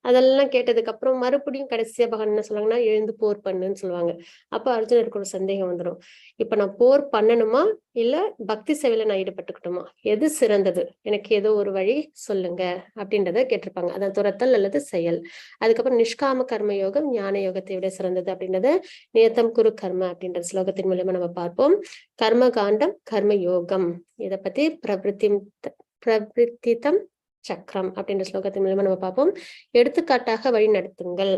அதெல்லாம் கேட்டதுக்கு அப்புறம் மறுபடியும் கடைசியா பகவான் என்ன சொல்லுவாங்கன்னா, எழுந்து போர் பண்ணுன்னு சொல்லுவாங்க. அப்ப அர்ஜுனருக்கு ஒரு சந்தேகம் வந்துடும். இப்ப நான் போர் பண்ணணுமா இல்ல பக்தி சேவையில நான் ஈடுபட்டுக்கிட்டுமா, எது சிறந்தது, எனக்கு ஏதோ ஒரு வழி சொல்லுங்க அப்படின்றத கேட்டிருப்பாங்க. அதான் துரத்தல் அல்லது செயல். அதுக்கப்புறம் நிஷ்காம கர்ம யோகம் ஞான யோகத்தை விட சிறந்தது அப்படின்றத நியத்தம் குரு கர்ம அப்படின்ற ஸ்லோகத்தின் மூலமா நம்ம பார்ப்போம். கர்ம காண்டம் கர்ம யோகம், இதை பத்தி பிரவருத்திதம் சக்கரம் அப்படின்ற ஸ்லோகத்தின் மூலமா நம்ம பார்ப்போம். எடுத்துக்காட்டாக வழி நடத்துங்கள்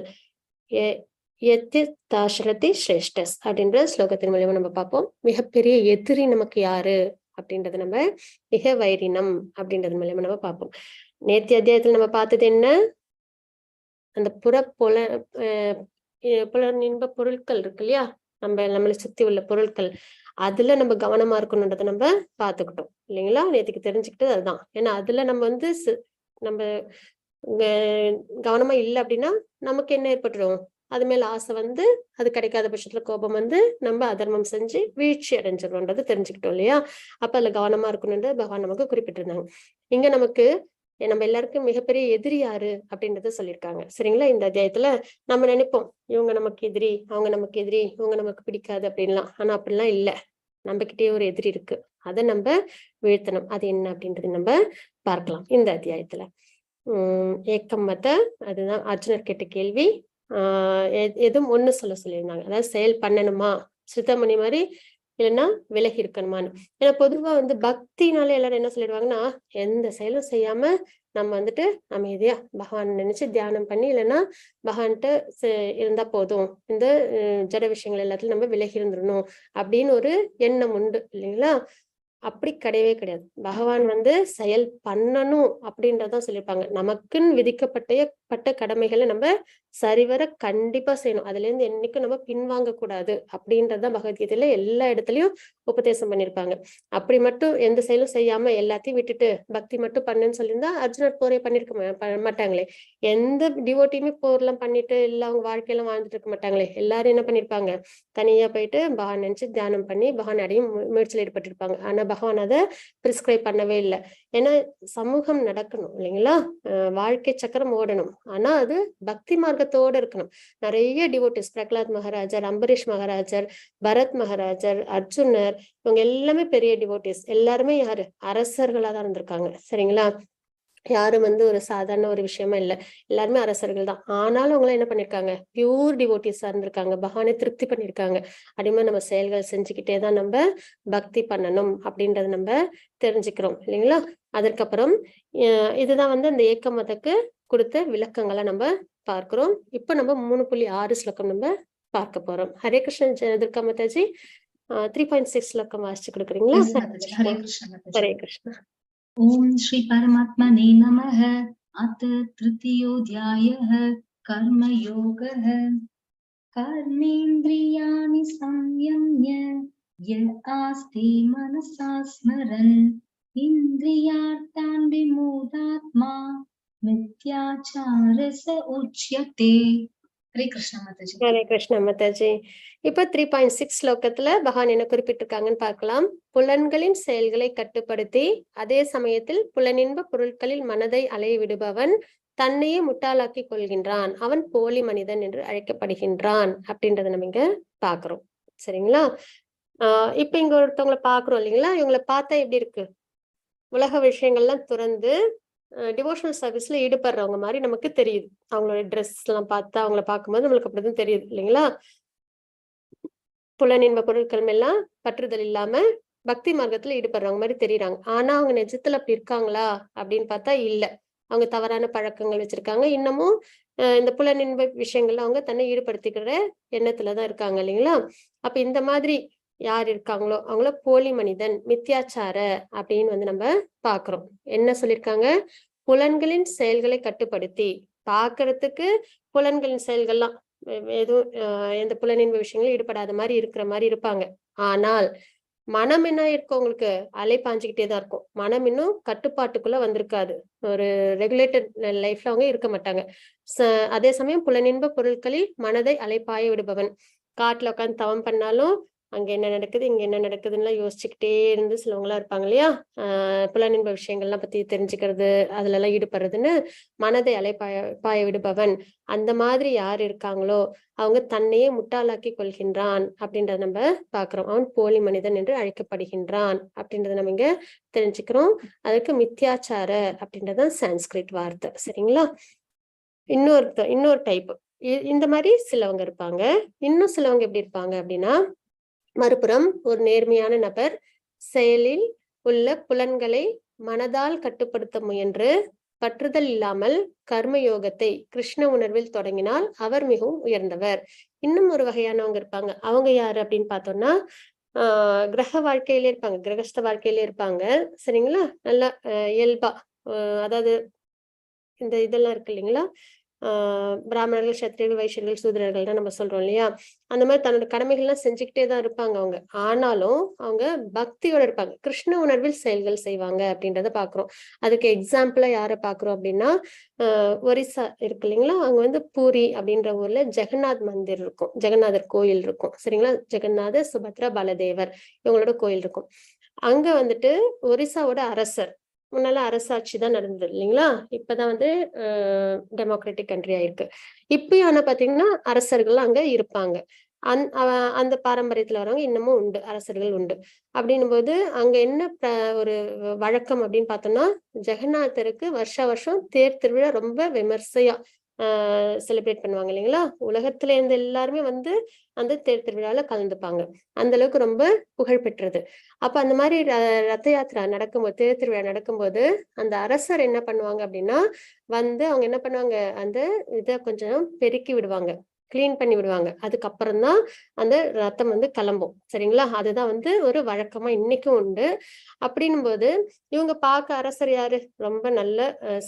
ஸ்ரேஷ்டஸ் அப்படின்ற ஸ்லோகத்தின் மூலமா நம்ம பார்ப்போம். மிகப்பெரிய எதிரி நமக்கு யாரு அப்படின்றத நம்ம மிக வைரினம் அப்படின்றது மூலமா நம்ம பார்ப்போம். நேற்றைய அத்தியாயத்துல நம்ம பார்த்தது என்ன, அந்த புலனின்ப பொருட்கள் இருக்கு இல்லையா, நம்மளை சுத்தி உள்ள பொருட்கள், அதுல நம்ம கவனமா இருக்கணும்ன்றத நம்ம பாத்துக்கிட்டோம் இல்லைங்களா. நேற்றுக்கு தெரிஞ்சுக்கிட்டது அதுதான். ஏன்னா அதுல நம்ம வந்து நம்ம கவனமா இல்லை அப்படின்னா நமக்கு என்ன ஏற்பட்டுரும், அது மேல ஆசை வந்து அது கிடைக்காத பட்சத்துல கோபம் வந்து நம்ம அதர்மம் செஞ்சு வீழ்ச்சி அடைஞ்சிடறோன்றது தெரிஞ்சுக்கிட்டோம் இல்லையா. அப்ப அதுல கவனமா இருக்கணும்ன்றது பகவான் நமக்கு குறிப்பிட்டிருந்தாங்க. இங்க நமக்கு நம்ம எல்லாருக்கும் மிகப்பெரிய எதிரி யாரு அப்படின்றத சொல்லியிருக்காங்க. சரிங்களா. இந்த அத்தியாயத்துல நம்ம நினைப்போம் இவங்க நமக்கு எதிரி, அவங்க நமக்கு எதிரி, இவங்க நமக்கு பிடிக்காது அப்படின்லாம். ஆனா அப்படிலாம் இல்ல, நம்ம கிட்டே ஒரு எதிரி இருக்கு, அதை நம்ம வீழ்த்தணும். அது என்ன அப்படின்றது நம்ம பார்க்கலாம் இந்த அத்தியாயத்துல. ஏக்கம் மத, அதுதான் அர்ஜுனர் கேட்ட கேள்வி. எதுவும் ஒண்ணு சொல்லியிருந்தாங்க. அதாவது செயல் பண்ணணுமா சித்தமணி மாதிரி, இல்லைன்னா விலகி இருக்கணுமான்னு. ஏன்னா பொதுவா வந்து பக்தினால எல்லாரும் என்ன சொல்லிடுவாங்கன்னா, எந்த செயலும் செய்யாம நம்ம வந்துட்டு அமைதியா பகவான் நினைச்சு தியானம் பண்ணி இல்லைன்னா பகவான்கிட்ட இருந்தா போதும், இந்த ஜட விஷயங்கள் எல்லாத்துலயும் நம்ம விலகி இருந்துடணும் அப்படின்னு ஒரு எண்ணம் உண்டு இல்லைங்களா. அப்படி கிடையவே கிடையாது. பகவான் வந்து செயல் பண்ணணும் அப்படின்றதான் சொல்லியிருப்பாங்க. நமக்குன்னு விதிக்கப்பட்ட கடமைகளை நம்ம சரிவர கண்டிப்பா செய்யணும். அதுல இருந்து என்னைக்கும் நம்ம பின்வாங்க கூடாது அப்படின்றதுதான் பகவத்கீதையில எல்லா இடத்துலயும் உபதேசம் பண்ணியிருப்பாங்க. அப்படி மட்டும் எந்த செயலும் செய்யாம எல்லாத்தையும் விட்டுட்டு பக்தி மட்டும் பண்ணுன்னு சொல்லியிருந்தா அர்ஜுனர் போரே பண்ணிருக்க மாட்டாங்களே. எந்த டிவோட்டியுமே போர்லாம் பண்ணிட்டு இல்ல அவங்க வாழ்க்கையெல்லாம் வாழ்ந்துட்டு இருக்க மாட்டாங்களே. எல்லாரும் என்ன பண்ணிருப்பாங்க, தனியா போயிட்டு பகவான் நினைச்சு தியானம் பண்ணி பகவான் அடையும் முயற்சியில் ஈடுபட்டிருப்பாங்க. ஆனா பகவான் அதை பிரிஸ்கிரைப் பண்ணவே இல்லை. ஏன்னா சமூகம் நடக்கணும் இல்லைங்களா, வாழ்க்கை சக்கரம் ஓடணும். ஆனா அது பக்தி மார்க்கத்தோட இருக்கணும். நிறைய டிவோட்டிஸ், பிரகலாத் மகாராஜர், அம்பரீஷ் மகாராஜர், பரத் மகாராஜர், அர்ஜுனர், இவங்க எல்லாமே பெரிய டிவோட்டிஸ். எல்லாருமே யாரு, அரசர்களா தான் இருந்திருக்காங்க. சரிங்களா, யாரும் வந்து ஒரு சாதாரண ஒரு விஷயமா இல்லை, எல்லாருமே அரசர்கள் தான். ஆனாலும் அவங்க என்ன பண்ணிருக்காங்க, பியூர் டிவோட்டிஸா இருந்திருக்காங்க, பகவானை திருப்தி பண்ணிருக்காங்க. அப்படிமா நம்ம செயல்கள் செஞ்சுக்கிட்டே தான் நம்ம பக்தி பண்ணணும் அப்படின்றத நம்ம தெரிஞ்சுக்கிறோம் இல்லைங்களா. அதற்கப்புறம் இதுதான் வந்து அந்த ஏக்க மதத்துக்கு கொடுத்த விளக்கங்களை நம்ம பார்க்கிறோம். இப்ப நம்ம 3.6 ஸ்லோகம் நம்ம பார்க்க போறோம். ஹரே கிருஷ்ணன் துர்கா மாதாஜி, 3.6 ஸ்லோகம் வாசிச்சு கொடுக்குறீங்களா? ஹரே கிருஷ்ணா. ओम श्री परमात्मने नमः। अथ तृतीयोऽध्यायः कर्मयोगः। कर्मेन्द्रियाणि संयम्य य आस्ते मनसा स्मरन् इन्द्रियार्थान् विमूढात्मा मिथ्याचारः उच्यते। हरे कृष्ण माताजी। ஹரே கிருஷ்ண மாதாஜி. இப்ப 3.6 ஸ்லோகத்துல பகவான் என்ன குறிப்பிட்டிருக்காங்கன்னு பார்க்கலாம். புலன்களின் செயல்களை கட்டுப்படுத்தி அதே சமயத்தில் புலனின்ப பொருட்களில் மனதை அலைய விடுபவன் தன்னையே முட்டாளாக்கி கொள்கின்றான், அவன் போலி மனிதன் என்று அழைக்கப்படுகின்றான் அப்படின்றத நம்ம இங்க பாக்குறோம். சரிங்களா, இப்ப இங்க ஒருத்தவங்களை பாக்குறோம் இல்லைங்களா, இவங்களை பார்த்தா எப்படி இருக்கு, உலக விஷயங்கள்லாம் துறந்து டிவோஷனல் சர்வீஸ்ல ஈடுபடுறவங்க மாதிரி நமக்கு தெரியுது. அவங்களோட ட்ரெஸ் எல்லாம் பார்த்தா அவங்கள பார்க்கும்போது நம்மளுக்கு அப்படிதான் தெரியுது இல்லைங்களா. புலனின்ப பொருட்கள் எல்லாம் பற்றுதல் இல்லாம பக்தி மார்க்கத்துல ஈடுபடுறவங்க மாதிரி தெரியுறாங்க. ஆனா அவங்க நிஜத்துல அப்படி இருக்காங்களா அப்படின்னு பார்த்தா இல்ல. அவங்க தவறான பழக்கங்கள் வச்சிருக்காங்க. இன்னமும் இந்த புலனின்ப விஷயங்கள்ல அவங்க தன்னை ஈடுபடுத்திக்கிற எண்ணத்துலதான் இருக்காங்க இல்லைங்களா. அப்ப இந்த மாதிரி யார் இருக்காங்களோ அவங்கள போலி மனிதன், மித்யாச்சார அப்படின்னு வந்து நம்ம பாக்குறோம். என்ன சொல்லியிருக்காங்க, புலன்களின் செயல்களை கட்டுப்படுத்தி, பாக்குறதுக்கு புலன்களின் செயல்கள்லாம் எதுவும் எந்த புலனின்ப விஷயங்களும் ஈடுபடாத மாதிரி இருக்கிற மாதிரி இருப்பாங்க. ஆனால் மனம் என்ன இருக்கும், உங்களுக்கு அலை பாஞ்சுக்கிட்டே தான் இருக்கும். மனம் இன்னும் கட்டுப்பாட்டுக்குள்ள வந்திருக்காது. ஒரு ரெகுலேட்டட் லைஃப்ல அவங்க இருக்க மாட்டாங்க. அதே சமயம் புலனின்ப பொருட்களில் மனதை அலைப்பாய விடுபவன், காட்டுல உட்காந்து தவம் பண்ணாலும் அங்க என்ன நடக்குது இங்க என்ன நடக்குதுன்னு யோசிச்சுக்கிட்டே இருந்து சிலவங்களா இருப்பாங்க இல்லையா. புலனின்ப விஷயங்கள்லாம் பத்தி தெரிஞ்சுக்கிறது, அதுல எல்லாம் ஈடுபடுறதுன்னு மனதை அலைப்பாய விடுபவன், அந்த மாதிரி யார் இருக்காங்களோ அவங்க தன்னையே முட்டாளாக்கி கொள்கின்றான் அப்படின்றத நம்ம பாக்குறோம். அவன் போலி மனிதன் என்று அழைக்கப்படுகின்றான் அப்படின்றத நம்ம இங்க தெரிஞ்சுக்கிறோம். அதுக்கு மித்யாச்சார அப்படின்றதான் சான்ஸ்கிரிட் வார்த்தை. சரிங்களா, இன்னொரு டைப் இந்த மாதிரி சிலவங்க இருப்பாங்க. இன்னும் சிலவங்க எப்படி இருப்பாங்க அப்படின்னா, மறுபுறம் ஒரு நேர்மையான நபர் செயலில் உள்ள புலன்களை மனதால் கட்டுப்படுத்த முயன்று பற்றுதல் இல்லாமல் கர்மயோகத்தை கிருஷ்ண உணர்வில் தொடங்கினால் அவர் மிகவும் உயர்ந்தவர். இன்னும் ஒரு வகையானவங்க இருப்பாங்க. அவங்க யாரு அப்படின்னு பார்த்தோம்னா, கிரக வாழ்க்கையிலே இருப்பாங்க, கிரகஸ்த வாழ்க்கையிலே இருப்பாங்க. சரிங்களா, நல்லா இயல்பா, அதாவது இந்த இதெல்லாம் இருக்கு இல்லைங்களா, பிராமணர்கள், சத்திரியர்கள், வைசியர்கள், சூத்திரர்கள் நம்ம சொல்றோம் இல்லையா. அந்த மாதிரி தன்னோட கடமைகள்லாம் செஞ்சுக்கிட்டே தான் இருப்பாங்க அவங்க. ஆனாலும் அவங்க பக்தியோட இருப்பாங்க, கிருஷ்ண உணர்வில் செயல்கள் செய்வாங்க அப்படின்றத பாக்குறோம். அதுக்கு எக்ஸாம்பிளா யாரை பாக்குறோம் அப்படின்னா, ஒரிசா இருக்கு இல்லைங்களா, அங்க வந்து பூரி அப்படின்ற ஊர்ல ஜெகநாத் மந்திர் இருக்கும், ஜெகநாதர் கோயில் இருக்கும். சரிங்களா, ஜெகநாதர், சுபத்ரா, பலதேவர் இவங்களோட கோயில் இருக்கும். அங்க வந்துட்டு ஒரிசாவோட அரசர், முன்னால அரசாட்சி தான் நடந்தது இல்லைங்களா, இப்பதான் வந்து டெமோக்ராட்டிக் கண்ட்ரி ஆயிருக்கு. இப்பயும் ஆனா பாத்தீங்கன்னா அரசர்கள் அங்க இருப்பாங்க. அந்த பாரம்பரியத்துல வரவங்க இன்னமும் உண்டு, அரசர்கள் உண்டு. அப்படின்னும் போது அங்க என்ன ஒரு வழக்கம் அப்படின்னு பார்த்தோம்னா, ஜெகநாதருக்கு வருஷம் தேர் திருவிழா ரொம்ப விமர்சையா செலிப்ரேட் பண்ணுவாங்க இல்லைங்களா. உலகத்துல இருந்து எல்லாருமே வந்து அந்த தேர் திருவிழால கலந்துப்பாங்க. அந்த அளவுக்கு ரொம்ப புகழ் பெற்றது. அப்ப அந்த மாதிரி ரத யாத்திரா நடக்கும்போது, தேர் திருவிழா நடக்கும்போது அந்த அரசர் என்ன பண்ணுவாங்க அப்படின்னா, வந்து அவங்க என்ன பண்ணுவாங்க, அந்த இதை கொஞ்சம் பெருக்கி விடுவாங்க, கிளீன் பண்ணி விடுவாங்க. அதுக்கப்புறம் தான் அந்த ரத்தம் வந்து கிளம்பும். சரிங்களா? அதுதான் வந்து ஒரு வழக்கமா இன்னைக்கும் உண்டு. அப்படின்னும் போது இவங்க பார்க்க அரசர் யாரு? ரொம்ப நல்ல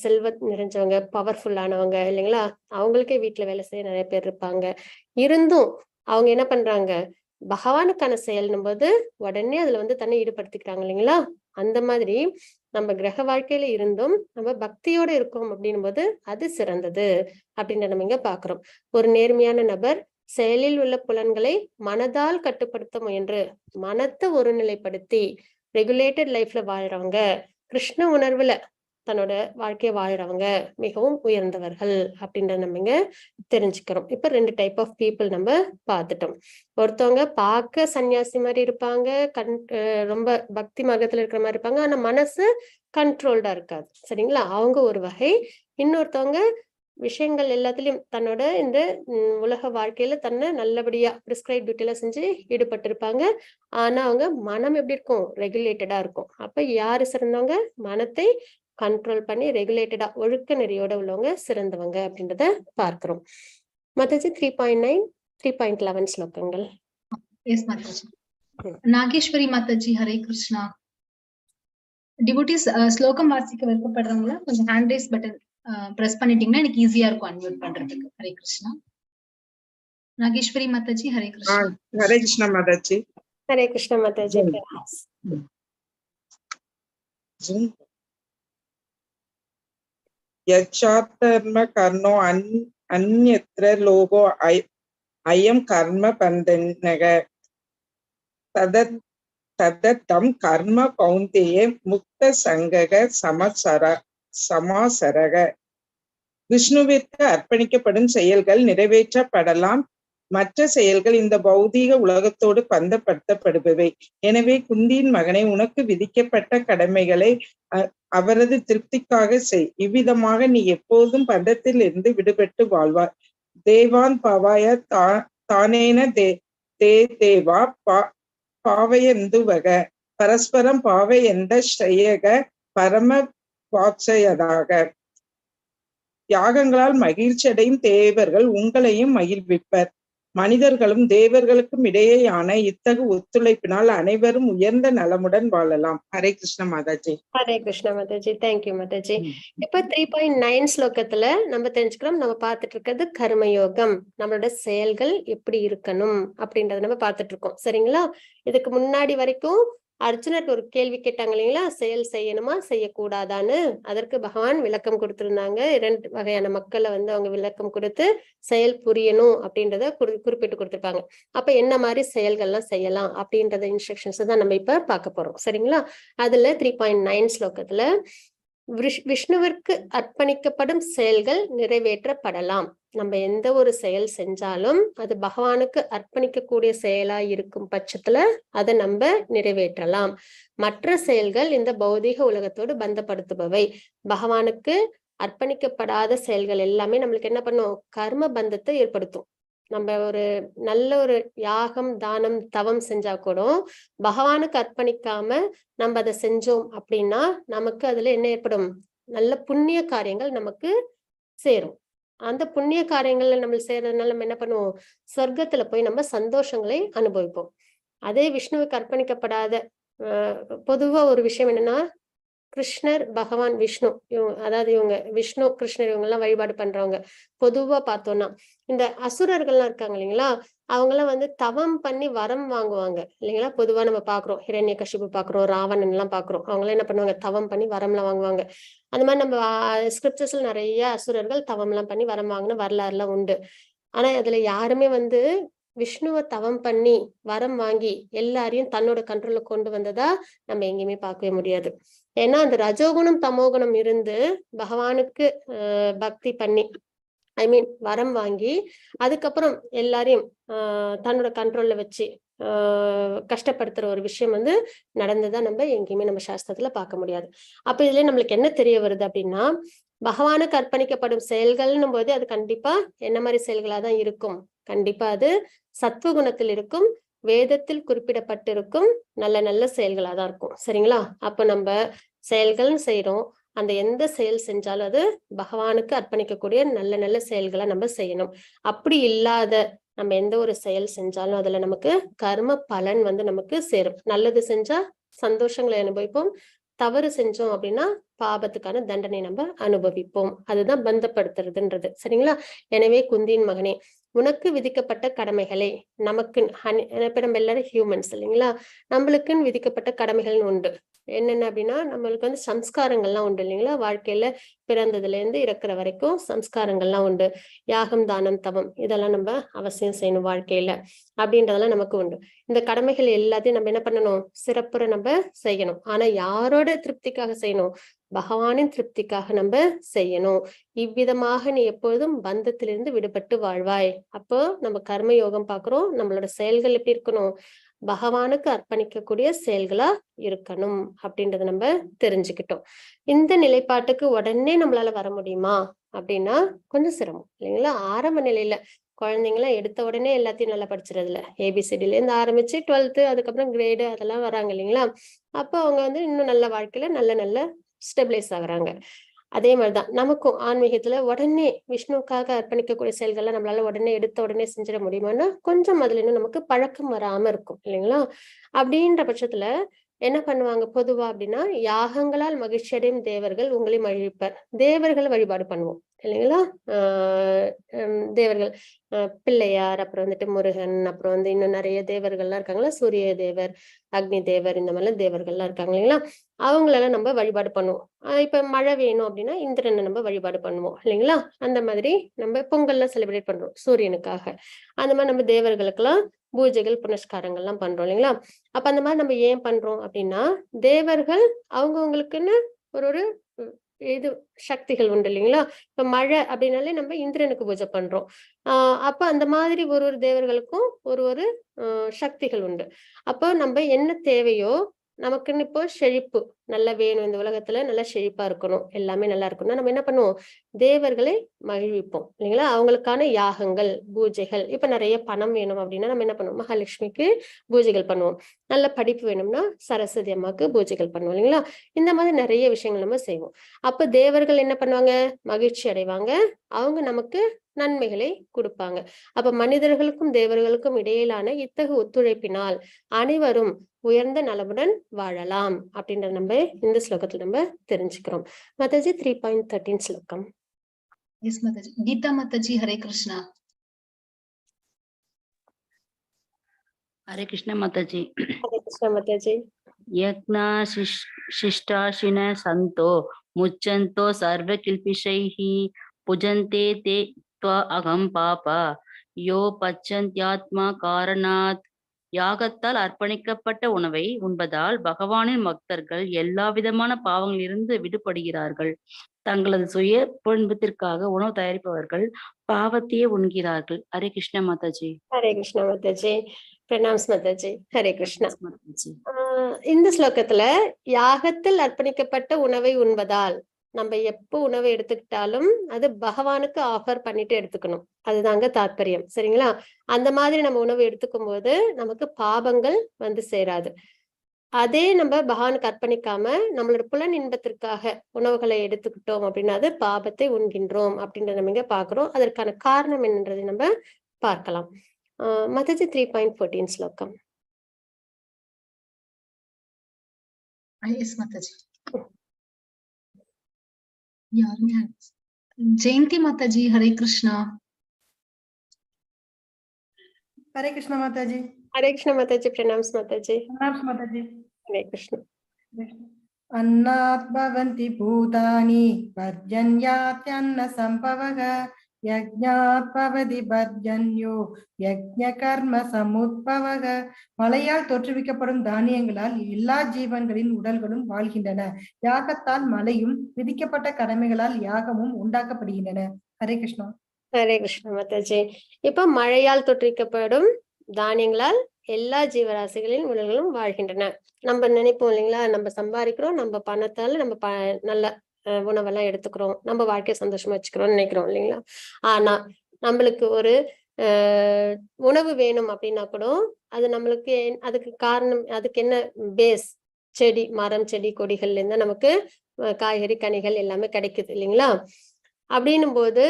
செல்வம் நிறைஞ்சவங்க, பவர்ஃபுல்லானவங்க இல்லைங்களா? அவங்களுக்கே வீட்டுல வேலை செய்ய நிறைய பேர் இருப்பாங்க. இருந்தும் அவங்க என்ன பண்றாங்க? பகவானுக்கான செயல்னும் போது உடனே அதுல வந்து தன்னை ஈடுபடுத்திக்கிறாங்க இல்லைங்களா? அந்த மாதிரி நம்ம கிரக வாழ்க்கையில இருந்தும் நம்ம பக்தியோட இருக்கோம் அப்படின்னும் போது அது சிறந்தது அப்படின்னு நம்ம இங்க பாக்குறோம். ஒரு நேர்மையான நபர் செயலில் உள்ள புலன்களை மனதால் கட்டுப்படுத்த முயன்று மனத்தை ஒருநிலைப்படுத்தி ரெகுலேட்டட் லைஃப்ல வாழ்றவங்க, கிருஷ்ண உணர்வுல தன்னோட வாழ்க்கைய வாழ்றவங்க மிகவும் உயர்ந்தவர்கள் அப்படின்றத நம்ம இங்க தெரிஞ்சுக்கிறோம். இப்ப 2 டைப் ஆஃப் பீப்புள் நம்ம பார்த்துட்டோம். ஒருத்தவங்க பார்க்க சன்னியாசி மாதிரி இருப்பாங்க, ரொம்ப பக்தி மார்க்கத்துல இருக்கிற மாதிரி இருப்பாங்க, ஆனா மனசு கண்ட்ரோல்டா இருக்காது. சரிங்களா? அவங்க ஒரு வகை. இன்னொருத்தவங்க விஷயங்கள் எல்லாத்துலயும் தன்னோட இந்த உலக வாழ்க்கையில தன்னை நல்லபடியா பிரிஸ்கிரைப் டியூட்டில செஞ்சு ஈடுபட்டு இருப்பாங்க. ஆனா அவங்க மனம் எப்படி இருக்கும்? ரெகுலேட்டடா இருக்கும். அப்ப யாரு சிறந்தவங்க? மனத்தை கண்ட்ரோல் பண்ணி ரெகுலேட்டடா ஒழுக்க நெறியோட உள்ளவங்க சிறந்தவங்க அப்படின்றத பார்க்கிறோம். மாதாஜி 3.9 3.11 ஸ்லோகங்கள். Yes, Mataji. Nageswari Mataji, Hare Krishna. Devotees ஸ்லோகம் வாசிக்க விருப்பப்படுறவங்கள கொஞ்சம் ஹேண்ட் ரைஸ் பட்டன் பிரஸ் பண்ணிட்டீங்கன்னா எனக்கு ஈஸியா இருக்கும் அன்மியூட் பண்றதுக்கு. ஹரே கிருஷ்ணா. நாகேஸ்வரி மாதாஜி, ஹரே கிருஷ்ணா. ஹரே கிருஷ்ணா மாதாஜி. ஹரே கிருஷ்ணா மாதாஜி. யச்சாத்தர்ம கர்ணோ அன்யத்ர லோகோ அயம் கர்ம பந்தனக ததத்தம் கர்ம கௌந்தேய முக்த சங்கக சமாசரக. விஷ்ணுவிற்கு அர்ப்பணிக்கப்படும் செயல்கள் நிறைவேற்றப்படலாம். மற்ற செயல்கள் இந்த பௌதீக உலகத்தோடு பந்தப்படுத்தப்படுபவை. எனவே குந்தியின் மகனை, உனக்கு விதிக்கப்பட்ட கடமைகளை அவரது திருப்திக்காக செய். இவ்விதமாக நீ எப்போதும் பந்தத்தில் இருந்து விடுபட்டு வாழ்வார். தேவான் பவாய தானேன தேவா பாவயந்துவக பரஸ்பரம் பாவயந்த ஸ்ரேயக பரம வாட்சயதாக. யாகங்களால் மகிழ்ச்சி அடையும் தேவர்கள் உங்களையும் மகிழ்விப்பர். மனிதர்களும் தேவர்களுக்கும் இடையேயான இத்தகு ஒத்துழைப்பினால் அனைவரும் உயர்ந்த நலமுடன் வாழலாம். ஹரே கிருஷ்ண மாதாஜி. ஹரே கிருஷ்ண மாதாஜி. தேங்க்யூ மாதாஜி. இப்ப 3.9 ஸ்லோகத்துல நம்ம தெரிஞ்சுக்கிறோம். நம்ம பார்த்துட்டு இருக்கிறது கர்மயோகம். நம்மளோட செயல்கள் எப்படி இருக்கணும் அப்படின்றத நம்ம பார்த்துட்டு இருக்கோம். சரிங்களா? இதுக்கு முன்னாடி வரைக்கும் அர்ஜுனர் ஒரு கேள்வி கேட்டாங்க இல்லைங்களா? செயல் செய்யணுமா செய்யக்கூடாதான்னு. அதற்கு பகவான் விளக்கம் கொடுத்திருந்தாங்க. 2 வகையான மக்களை வந்து அவங்க விளக்கம் கொடுத்து செயல் புரியணும் அப்படின்றத குறிப்பிட்டு கொடுத்திருப்பாங்க. அப்ப என்ன மாதிரி செயல்கள்லாம் செய்யலாம் அப்படின்றத இன்ஸ்ட்ரக்ஷன்ஸ் தான் நம்ம இப்ப பார்க்க போறோம். சரிங்களா? அதுல 3.9 ஸ்லோகத்துல விஷ்ணுவிற்கு அர்ப்பணிக்கப்படும் செயல்கள் நிறைவேற்றப்படலாம். நம்ம எந்த ஒரு செயல் செஞ்சாலும் அது பகவானுக்கு அர்ப்பணிக்கக்கூடிய செயலா இருக்கும் பட்சத்துல அதை நம்ம நிறைவேற்றலாம். மற்ற செயல்கள் இந்த பௌதீக உலகத்தோடு பந்தப்படுத்துபவை. பகவானுக்கு அர்ப்பணிக்கப்படாத செயல்கள் எல்லாமே நம்மளுக்கு என்ன பண்ணும்? கர்ம பந்தத்தை ஏற்படுத்தும். நம்ம ஒரு நல்ல ஒரு யாகம், தானம், தவம் செஞ்சா கூட பகவானுக்கு அர்ப்பணிக்காம நம்ம அதை செஞ்சோம் அப்படின்னா நமக்கு அதுல என்ன ஏற்படும்? நல்ல புண்ணிய காரியங்கள் நமக்கு சேரும். அந்த புண்ணிய காரியங்கள்ல நம்ம செய்யறதுனால நம்ம என்ன பண்ணுவோம்? சொர்க்கத்துல போய் நம்ம சந்தோஷங்களை அனுபவிப்போம். அதே விஷ்ணுவுக்கு அர்ப்பணிக்கப்படாத பொதுவா ஒரு விஷயம் என்னன்னா, கிருஷ்ணர், பகவான் விஷ்ணு, அதாவது இவங்க விஷ்ணு கிருஷ்ணர் இவங்க எல்லாம் வழிபாடு பண்றவங்க. பொதுவா பார்த்தோம்னா இந்த அசுரர்கள்லாம் இருக்காங்க இல்லைங்களா? அவங்க எல்லாம் வந்து தவம் பண்ணி வரம் வாங்குவாங்க இல்லைங்களா? பொதுவா நம்ம பாக்குறோம், ஹிரண்யகசிபு பாக்குறோம், ராவணன் எல்லாம் பாக்குறோம். அவங்க எல்லாம் என்ன பண்ணுவாங்க? தவம் பண்ணி வரம் எல்லாம் வாங்குவாங்க. அந்த மாதிரி நம்ம ஸ்கிரிப்சர்ஸ்ல நிறைய அசுரர்கள் தவம் எல்லாம் பண்ணி வரம் வாங்கின வரலாறு எல்லாம் உண்டு. ஆனா அதுல யாருமே வந்து விஷ்ணுவை தவம் பண்ணி வரம் வாங்கி எல்லாரையும் தன்னோட கண்ட்ரோல்ல கொண்டு வந்ததா நம்ம எங்கேயுமே பார்க்கவே முடியாது. ஏன்னா அந்த ரஜோகுணம் தமோகுணம் இருந்து பகவானுக்கு பக்தி பண்ணி வரம் வாங்கி அதுக்கப்புறம் எல்லாரையும் தன்னோட கண்ட்ரோல்ல வச்சு கஷ்டப்படுத்துற ஒரு விஷயம் வந்து நடந்ததா நம்ம எங்கேயுமே நம்ம சாஸ்திரத்துல பார்க்க முடியாது. அப்ப இதுல நம்மளுக்கு என்ன தெரிய வருது அப்படின்னா, பகவானுக்கு அர்ப்பணிக்கப்படும் செயல்கள்னும் போது அது கண்டிப்பா என்ன மாதிரி செயல்களாதான் இருக்கும்? கண்டிப்பா அது சத்துவகுணத்தில் இருக்கும், வேதத்தில் குறிப்பிடப்பட்டிருக்கும் நல்ல நல்ல செயல்களாதான் இருக்கும். சரிங்களா? அப்ப நம்ம செயல்கள்னு செய்யறோம், அந்த எந்த செயல் செஞ்சாலும் அது பகவானுக்கு அர்ப்பணிக்கக்கூடிய நல்ல நல்ல செயல்களை நம்ம செய்யணும். அப்படி இல்லாத நம்ம எந்த ஒரு செயல் செஞ்சாலும் அதுல நமக்கு கர்ம பலன் வந்து நமக்கு சேரும். நல்லது செஞ்சா சந்தோஷங்களை அனுபவிப்போம், தவறு செஞ்சோம் அப்படின்னா பாபத்துக்கான தண்டனை நம்ம அனுபவிப்போம். அதுதான் பந்தப்படுத்துறதுன்றது. சரிங்களா? எனவே குந்தியின் மகனே, உனக்கு விதிக்கப்பட்ட கடமைகளை நமக்கு இப்ப நம்ம எல்லாரும் ஹியூமன்ஸ் இல்லைங்களா? நம்மளுக்குன்னு விதிக்கப்பட்ட கடமைகள்னு உண்டு. என்னென்ன அப்படின்னா, நம்மளுக்கு வந்து சம்ஸ்காரங்கள்லாம் உண்டு இல்லைங்களா? வாழ்க்கையில பிறந்ததுல இருந்து இறக்குற வரைக்கும் சம்ஸ்காரங்கள்லாம் உண்டு. யாகம், தானம், தவம் இதெல்லாம் நம்ம அவசியம் செய்யணும் வாழ்க்கையில அப்படின்றதெல்லாம் நமக்கு உண்டு. இந்த கடமைகள் எல்லாத்தையும் நம்ம என்ன பண்ணணும்? சிறப்புற நம்ம செய்யணும். ஆனா யாரோட திருப்திக்காக செய்யணும்? பகவானின் திருப்திக்காக நம்ம செய்யணும். இவ்விதமாக நீ எப்பொழுதும் பந்தத்திலிருந்து விடுபட்டு வாழ்வாய். அப்போ நம்ம கர்ம யோகம் பாக்குறோம். நம்மளோட செயல்கள் எப்படி இருக்கணும்? பகவானுக்கு அர்ப்பணிக்கக்கூடிய செயல்களா இருக்கணும் அப்படின்றத நம்ம தெரிஞ்சுக்கிட்டோம். இந்த நிலைப்பாட்டுக்கு உடனே நம்மளால வர முடியுமா அப்படின்னா கொஞ்சம் சிரமம் இல்லைங்களா? ஆரம்ப நிலையில குழந்தைங்களாம் எடுத்த உடனே எல்லாத்தையும் நல்லா படிச்சிடறதுல ஏபிசிடில இருந்து ஆரம்பிச்சு 12th அதுக்கப்புறம் கிரேடு அதெல்லாம் வராங்க இல்லைங்களா? அப்போ அவங்க வந்து இன்னும் நல்ல வாழ்க்கையில நல்ல நல்ல ஸ்டெபிலைஸ் ஆகுறாங்க. அதே மாதிரிதான் நமக்கும் ஆன்மீகத்துல உடனே விஷ்ணுவுக்காக அர்ப்பணிக்கக்கூடிய செயல்கள்லாம் நம்மளால உடனே எடுத்த உடனே செஞ்சிட முடியுமான்னா கொஞ்சம் அதுல இன்னும் நமக்கு பழக்கம் வராம இருக்கும் இல்லைங்களா? அப்படின்ற பட்சத்துல என்ன பண்ணுவாங்க பொதுவா அப்படின்னா, யாகங்களால் மகிழ்ச்சி அடையும் தேவர்கள் உங்களை மகிழ்விப்பர். தேவர்களை வழிபாடு பண்ணுவோம் இல்லைங்களா? தேவர்கள் பிள்ளையார், அப்புறம் வந்துட்டு முருகன், அப்புறம் வந்து இன்னும் நிறைய தேவர்கள்லாம் இருக்காங்களா? சூரிய தேவர், அக்னி தேவர், இந்த மாதிரிலாம் தேவர்கள்லாம் இருக்காங்க இல்லைங்களா? அவங்களெல்லாம் நம்ம வழிபாடு பண்ணுவோம். இப்ப மழை வேணும் அப்படின்னா இந்திரனை நம்ம வழிபாடு பண்ணுவோம் இல்லைங்களா? அந்த மாதிரி நம்ம பொங்கல்லாம் செலிப்ரேட் பண்றோம் சூரியனுக்காக. அந்த மாதிரி நம்ம தேவர்களுக்கெல்லாம் பூஜைகள் புனஸ்காரங்கள்லாம் பண்றோம் இல்லைங்களா? அப்ப அந்த மாதிரி நம்ம ஏன் பண்றோம் அப்படின்னா, தேவர்கள் அவங்கவுங்களுக்குன்னு ஒரு ஒரு இது சக்திகள் உண்டு இல்லைங்களா? இப்ப மழை அப்படின்னாலே நம்ம இந்திரனுக்கு பூஜை பண்றோம். அப்ப அந்த மாதிரி ஒரு ஒரு தேவர்களுக்கும் ஒரு ஒரு சக்திகள் உண்டு. அப்போ நம்ம என்ன தேவையோ நமக்குன்னு இப்போ செழிப்பு நல்லா வேணும், இந்த உலகத்துல நல்லா செழிப்பா இருக்கணும், எல்லாமே நல்லா இருக்கணும்னா நம்ம என்ன பண்ணுவோம்? தேவர்களை மகிழ்விப்போம் இல்லைங்களா? அவங்களுக்கான யாகங்கள், பூஜைகள். இப்ப நிறைய பணம் வேணும் அப்படின்னா நம்ம என்ன பண்ணுவோம்? மகாலட்சுமிக்கு பூஜைகள் பண்ணுவோம். நல்ல படிப்பு வேணும்னா சரஸ்வதி அம்மாவுக்கு பூஜைகள் பண்ணுவோம் இல்லைங்களா? இந்த மாதிரி நிறைய விஷயங்கள் நம்ம செய்வோம். அப்ப தேவர்கள் என்ன பண்ணுவாங்க? மகிழ்ச்சி அடைவாங்க. அவங்க நமக்கு நன்மைகளை கொடுப்பாங்க. அப்ப மனிதர்களுக்கும் தேவர்களுக்கும் இடையிலான இத்தகைய ஒத்துழைப்பினால் அனைவரும் உயர்ந்த நலமுடன் வாழலாம் அப்படின்றத நம்ம இந்த ஸ்லோகத்துல நம்ம தெரிஞ்சுக்கிறோம். மாதாஜி 3.13 ஸ்லோகம். எஸ் மாதாஜி. கீதா மாதாஜி, ஹரே கிருஷ்ணா. हरे कृष्ण माताजी. ஹரே கிருஷ்ணா மாதாஜி. यज्ञा शिष्टाशिन संतो मुच्यन्तो सर्वकिल्पिषैः पूजन्ते ते त्वा अहं पापा யோ பச்சந்த்யாத்மா காரணாத். யாகத்தால் அர்ப்பணிக்கப்பட்ட உணவை உண்பதால் பகவானின் பக்தர்கள் எல்லா விதமான பாவங்களிலிருந்து விடுபடுகிறார்கள். தங்களது சுய புண்பத்திற்காக உணவு தயாரிப்பவர்கள் பாவத்தையே உண்கிறார்கள். ஹரே கிருஷ்ண மாதாஜி. ஹரே கிருஷ்ணா மாதாஜி. பிரணாம்ஸ் மாதாஜி. ஹரே கிருஷ்ணா. மாதாஜி. இந்த ஸ்லோகத்துல யாகத்தில் அர்ப்பணிக்கப்பட்ட உணவை உண்பதால் நம்ம எப்போ உணவை எடுத்துக்கிட்டாலும் அது பகவானுக்கு ஆஃபர் பண்ணிட்டு எடுத்துக்கணும். அதுதாங்க தாற்பயம். சரிங்களா? அந்த மாதிரி நம்ம உணவு எடுத்துக்கும் போது நமக்கு பாபங்கள் வந்து சேராது. அதே நம்ம பகவானுக்கு அர்ப்பணிக்காம நம்மளோட புலன் இன்பத்திற்காக உணவுகளை எடுத்துக்கிட்டோம் அப்படின்னா அது பாபத்தை உண்கின்றோம் அப்படின்றத நம்ம இங்க பாக்குறோம். அதற்கான காரணம் என்னன்றதை நம்ம பார்க்கலாம். மாதாஜி 3.14 ஸ்லோகம். எஸ் மாதாஜி. யாருமே ஜெயந்தி மாதாஜி, ஹரே கிருஷ்ணா. हरे कृष्ण माताजी. हरे कृष्ण माताजी. प्रणाम्स माताजी. प्रणाम माताजी. हरे कृष्ण. अन्नात् भवन्ति भूतानि पर्जन्यात्यन्न सम्भवः यज्ञात् भवति पर्जन्यो யஜ்ஞகர்ம சமுத்பவக. மழையால் தோற்றுவிக்கப்படும் தானியங்களால் எல்லா ஜீவன்களின் உடல்களும் வாழ்கின்றன. யாகத்தால் மழையும் விதிக்கப்பட்ட கடமைகளால் யாகமும் உண்டாக்கப்படுகின்றன. ஹரே கிருஷ்ணா. ஹரே கிருஷ்ண மாதாஜி. இப்ப மழையால் தோற்றுவிக்கப்படும் தானியங்களால் எல்லா ஜீவராசிகளின் உடல்களும் வாழ்கின்றன. நம்ம நினைப்போம் இல்லைங்களா? நம்ம சம்பாதிக்கிறோம், நம்ம பணத்தால நம்ம நல்ல உணவெல்லாம் எடுத்துக்கிறோம், நம்ம வாழ்க்கையை சந்தோஷமா வச்சுக்கிறோம்னு நினைக்கிறோம் இல்லைங்களா? ஆனா நம்மளுக்கு ஒரு உணவு வேணும் அப்படின்னா கூட அது நம்மளுக்கு அதுக்கு காரணம், அதுக்கு என்ன பேஸ்? செடி, மரம், செடி, கொடிகள்ல இருந்து நமக்கு காய்கறி, கனிகள் எல்லாமே கிடைக்குது இல்லைங்களா? அப்படின்னும் போது